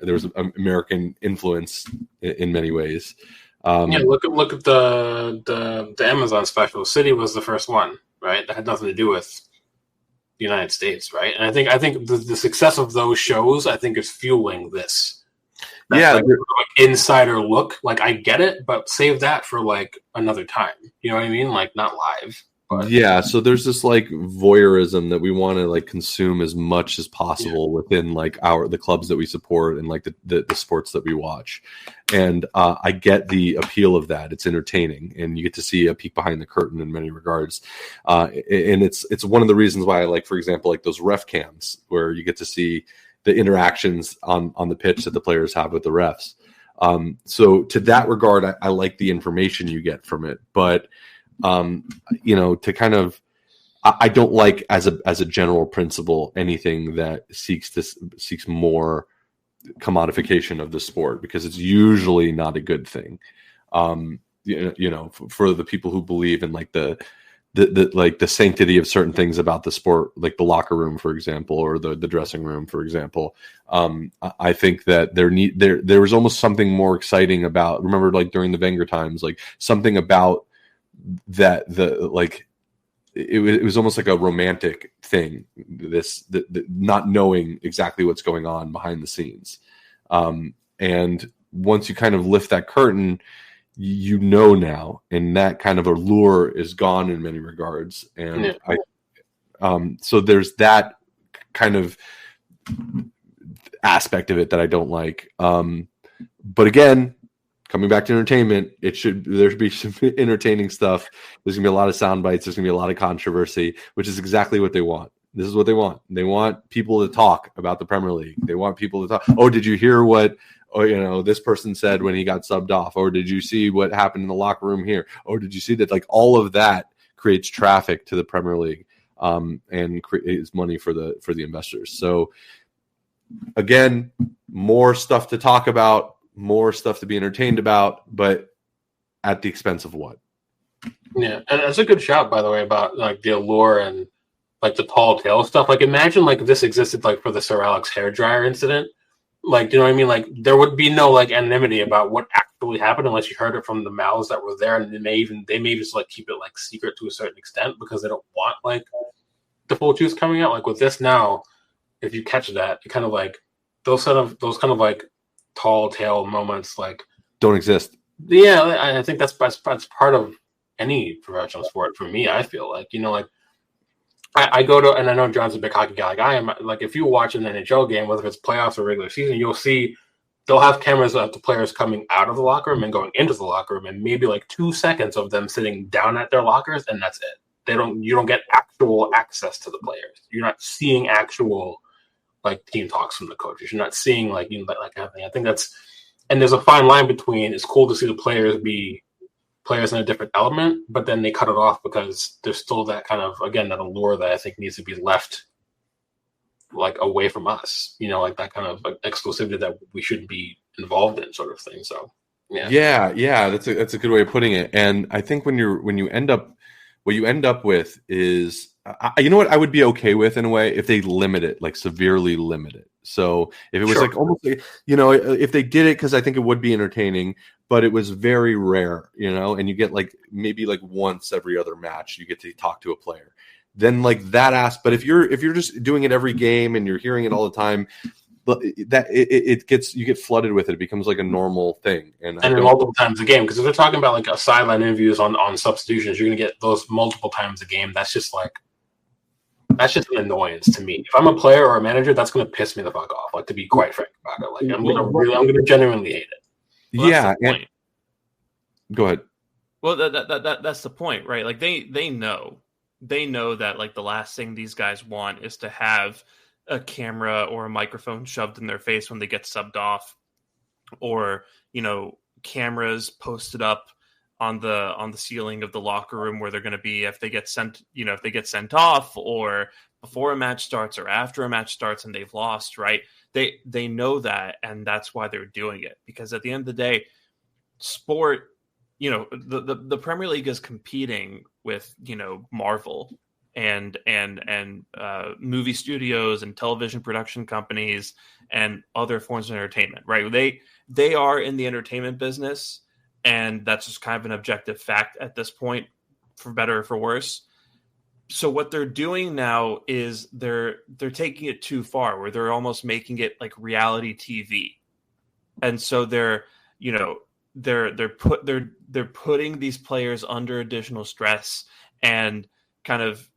C: was American influence in many ways.
D: Look at the Amazon special. City was the first one, right? That had nothing to do with the United States, right? And I think the success of those shows, I think, is fueling this. Like insider look. Like, I get it, but save that for like another time. You know what I mean? Like, not live. But. Yeah,
C: so there's this like voyeurism that we want to like consume as much as possible within like the clubs that we support and like the sports that we watch. And I get the appeal of that. It's entertaining, and you get to see a peek behind the curtain in many regards. And it's one of the reasons why I like, for example, like those ref cams where you get to see the interactions on the pitch that the players have with the refs. So to that regard, I like the information you get from it, but to kind of, I don't like as a general principle anything that seeks more commodification of the sport, because it's usually not a good thing. For the people who believe in like the sanctity of certain things about the sport, like the locker room, for example, or the dressing room, for example. I think that there was almost something more exciting about, remember, like during the Wenger times, like something about that, it was almost like a romantic thing, the not knowing exactly what's going on behind the scenes. And once you kind of lift that curtain, now, and that kind of allure is gone in many regards. And so there's that kind of aspect of it that I don't like. But again, coming back to entertainment, there should be some entertaining stuff. There's gonna be a lot of sound bites. There's gonna be a lot of controversy, which is exactly what they want. This is what they want. They want people to talk about the Premier League. They want people to talk. Oh, did you hear what this person said when he got subbed off? Or did you see what happened in the locker room here? Or did you see that? Like, all of that creates traffic to the Premier League, and creates money for the investors. So again, more stuff to talk about, more stuff to be entertained about, but at the expense of what?
D: Yeah, and that's a good shout, by the way, about like the allure and like the tall tale stuff. Like, imagine like if this existed like for the Sir Alex hairdryer incident. Like, you know what I mean? Like, there would be no like anonymity about what actually happened unless you heard it from the mouths that were there, and they may just like keep it like secret to a certain extent because they don't want like the full truth coming out. Like with this now, if you catch that, it kind of like those kind of like tall tale moments like
C: don't exist.
D: Yeah, I think that's part of any professional sport for me. I feel like, like I go to, and I know John's a big hockey guy. Like I am. Like if you watch an NHL game, whether it's playoffs or regular season, you'll see they'll have cameras of the players coming out of the locker room and going into the locker room, and maybe like 2 seconds of them sitting down at their lockers, and that's it. You don't get actual access to the players. You're not seeing actual like team talks from the coaches. You're not seeing like happening. I think that's, and there's a fine line between it's cool to see the players be players in a different element, but then they cut it off because there's still that kind of, again, that allure that I think needs to be left like away from us, like that kind of like exclusivity that we shouldn't be involved in, sort of thing. So
C: yeah, that's a good way of putting it. And I think what you end up with is, you know what I would be okay with in a way if they limit it, like severely limit it. So if it was like almost like, if they did it, because I think it would be entertaining, but it was very rare, and you get like maybe like once every other match you get to talk to a player, then like that but if you're just doing it every game and you're hearing it all the time, that you get flooded with it. It becomes like a normal thing, and
D: multiple times a game. Because if they're talking about like a sideline interviews on substitutions, you're gonna get those multiple times a game. That's just an annoyance to me. If I'm a player or a manager, that's going to piss me the fuck off. Like, to be quite frank about it, like I'm going to genuinely hate it.
B: Well, yeah.
C: Go ahead.
B: Well, that's the point, right? Like they know that like the last thing these guys want is to have a camera or a microphone shoved in their face when they get subbed off, or cameras posted up on the ceiling of the locker room where they're going to be if they get sent off, or before a match starts or after a match starts and they've lost, right? They know that, and that's why they're doing it, because at the end of the day, sport, the Premier League is competing with Marvel and movie studios and television production companies and other forms of entertainment, right? They are in the entertainment business. And that's just kind of an objective fact at this point, for better or for worse. So what they're doing now is they're taking it too far, where they're almost making it like reality TV. And so they're putting these players under additional stress and kind of,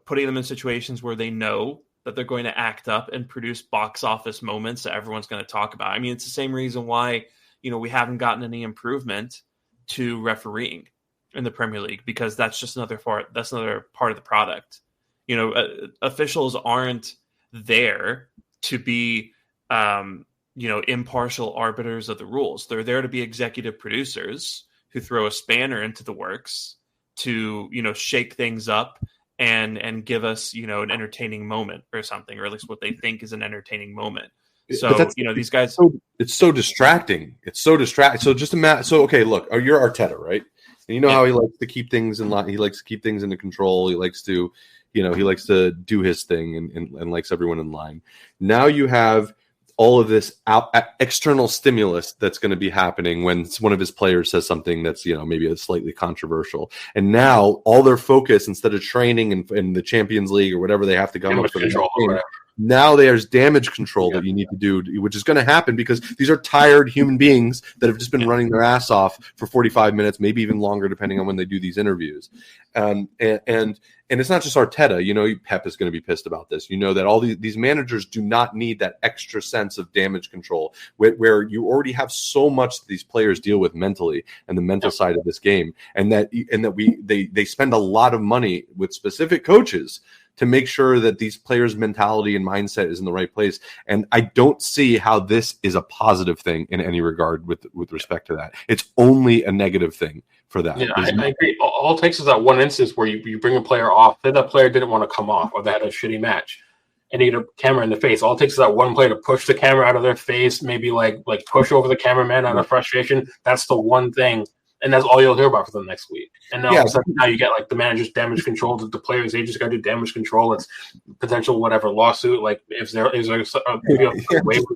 B: putting them in situations where they know that they're going to act up and produce box office moments that everyone's going to talk about. I mean, it's the same reason why we haven't gotten any improvement to refereeing in the Premier League, because that's just another part. That's another part of the product. Officials aren't there to be, impartial arbiters of the rules. They're there to be executive producers who throw a spanner into the works to, shake things up and give us, an entertaining moment or something, or at least what they think is an entertaining moment. So, these guys...
C: It's so distracting. So just imagine... So, okay, look, you're Arteta, right? And how he likes to keep things in line. He likes to keep things under control. He likes to, he likes to do his thing and likes everyone in line. Now you have all of this external stimulus that's going to be happening when one of his players says something that's, maybe slightly controversial. And now all their focus, instead of training in the Champions League or whatever they have to come up with, Now there's damage control that you need to do, which is going to happen because these are tired human beings that have just been running their ass off for 45 minutes, maybe even longer, depending on when they do these interviews. And it's not just Arteta. Pep is going to be pissed about this. That all these managers do not need that extra sense of damage control where you already have so much that these players deal with mentally and the mental side of this game, and that they spend a lot of money with specific coaches to make sure that these players' mentality and mindset is in the right place. And I don't see how this is a positive thing in any regard with respect to that. It's only a negative thing for that.
D: Yeah, I agree. All it takes is that one instance where you bring a player off, say that player didn't want to come off or they had a shitty match, and you get a camera in the face. All it takes is that one player to push the camera out of their face, maybe like push over the cameraman out of frustration. That's the one thing. And that's all you'll hear about for the next week. And now, now you get like the manager's damage control, the players, they just got to do damage control. It's potential whatever lawsuit. Like if there is waivers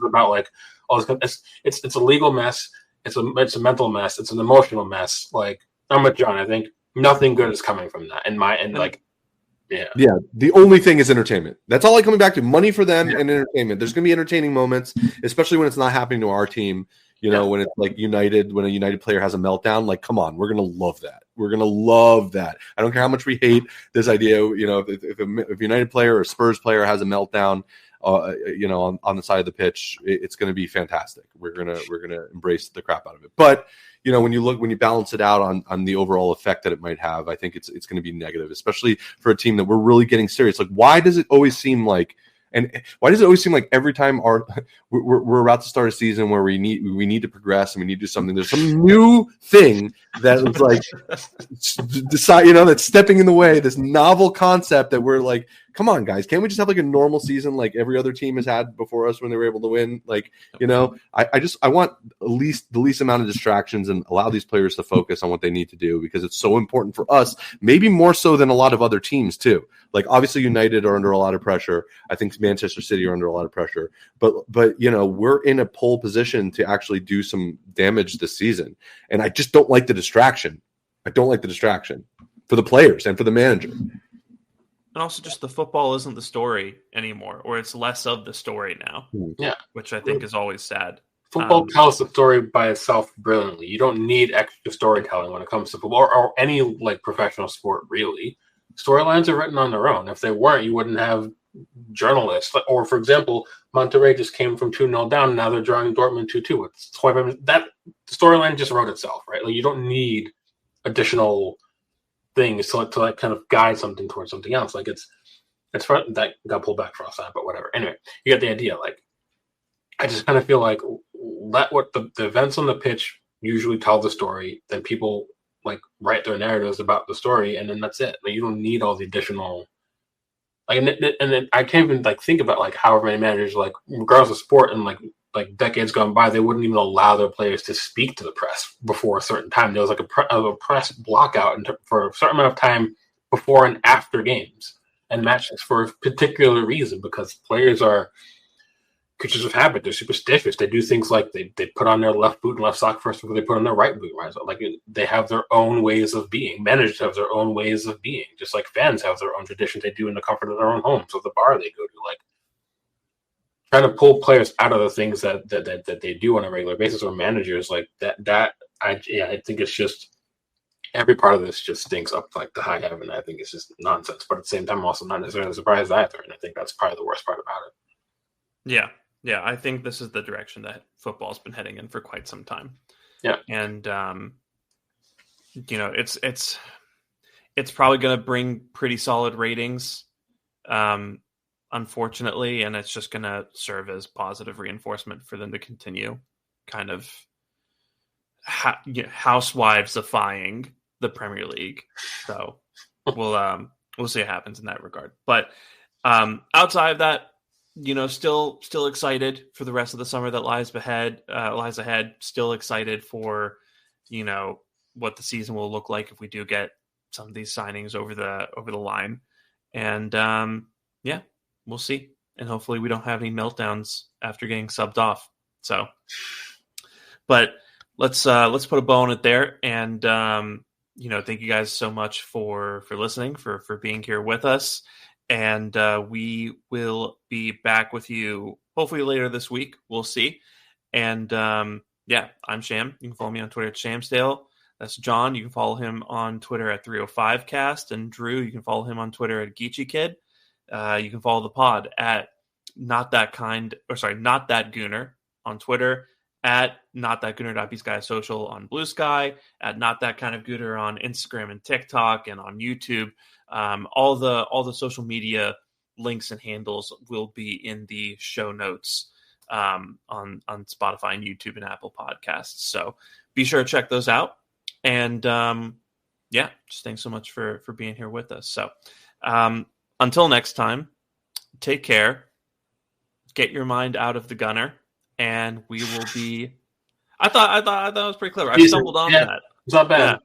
D: about like all this, it's a legal mess. It's a mental mess. It's an emotional mess. Like I'm with John. I think nothing good is coming from that. Yeah.
C: The only thing is entertainment. That's all I'm coming back to. Money for them and entertainment. There's going to be entertaining moments, especially when it's not happening to our team. When it's like United, when a United player has a meltdown, like, come on, we're going to love that. We're going to love that. I don't care how much we hate this idea. If a United player or a Spurs player has a meltdown, on the side of the pitch, it's going to be fantastic. We're going to embrace the crap out of it. But, when you balance it out on the overall effect that it might have, I think it's going to be negative, especially for a team that we're really getting serious. Like, why does it always seem like every time we're about to start a season where we need to progress and we need to do something, there's some new thing that is like decide, that's stepping in the way, this novel concept that we're like, come on guys, can't we just have like a normal season like every other team has had before us when they were able to win? Like, I want the least amount of distractions and allow these players to focus on what they need to do, because it's so important for us, maybe more so than a lot of other teams too. Like obviously United are under a lot of pressure. I think Manchester City are under a lot of pressure, but we're in a pole position to actually do some damage this season. And I just don't like the distraction. I don't like the distraction for the players and for the manager.
B: And also just the football isn't the story anymore, or it's less of the story now.
D: Yeah.
B: Which I think is always sad.
D: Football tells the story by itself brilliantly. You don't need extra storytelling when it comes to football or any like professional sport, really. Storylines are written on their own. If they weren't, you wouldn't have journalists. Or, for example, Monterrey just came from 2-0 down, and now they're drawing Dortmund 2-2. It's 25 minutes. That storyline just wrote itself, right? Like you don't need additional things to like kind of guide something towards something else. Like it's that got pulled back for offside, but whatever. Anyway, you get the idea. Like I just kind of feel like let what the events on the pitch usually tell the story, then people like write their narratives about the story, and then that's it. Like you don't need all the additional and then I can't even like think about like however many managers, like regardless of sport, and like decades gone by, they wouldn't even allow their players to speak to the press before a certain time. There was like a press blockout for a certain amount of time before and after games and matches for a particular reason, because players are creatures of habit. They're superstitious. They do things like they put on their left boot and left sock first before they put on their right boot. Right? So like they have their own ways of being. Managers have their own ways of being, just like fans have their own traditions they do in the comfort of their own homes or the bar they go to. Like trying to pull players out of the things that they do on a regular basis, or managers like that. I think it's just every part of this just stinks up like the high heaven. I think it's just nonsense, but at the same time, I'm also not necessarily surprised either. And I think that's probably the worst part about it.
B: Yeah, I think this is the direction that football's been heading in for quite some time.
D: Yeah,
B: and it's probably going to bring pretty solid ratings, unfortunately, and it's just going to serve as positive reinforcement for them to continue kind of housewivesifying the Premier League. So we'll see what happens in that regard. But outside of that, still excited for the rest of the summer that lies ahead. Still excited for, what the season will look like if we do get some of these signings over the line. And we'll see. And hopefully we don't have any meltdowns after getting subbed off. So, but let's put a bow on it there. And, thank you guys so much for listening, for being here with us. And we will be back with you hopefully later this week. We'll see. And yeah, I'm Sham. You can follow me on Twitter at Shamsdale. That's John. You can follow him on Twitter at 305cast. And Drew, you can follow him on Twitter at Geechee Kid. You can follow the pod at Not That Gooner on Twitter, at notthatgooner.bsky social on Blue Sky, at Not That Kind of Gooner on Instagram and TikTok and on YouTube. All the social media links and handles will be in the show notes on Spotify and YouTube and Apple Podcasts. So be sure to check those out. And yeah, just thanks so much for being here with us. So until next time, take care. Get your mind out of the gunner, and we will be. I thought it was pretty clever. I stumbled onto that.
D: It's not bad.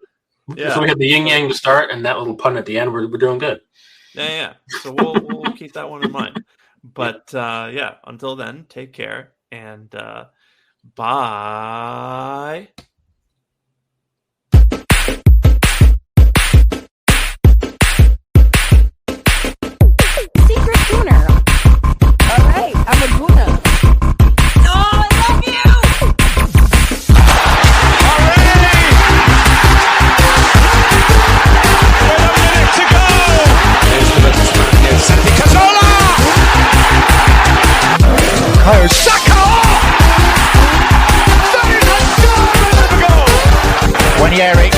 B: Yeah.
D: So we had the yin yang to start, and that little pun at the end. We're doing good.
B: Yeah. So we'll keep that one in mind. But yeah, until then, take care and bye.
E: Secret Gooner. All right, I'm a Gooner. Oh, I love you.
A: To go! Santi Cazorla! Kyle Saka! 30 to go! Wanieri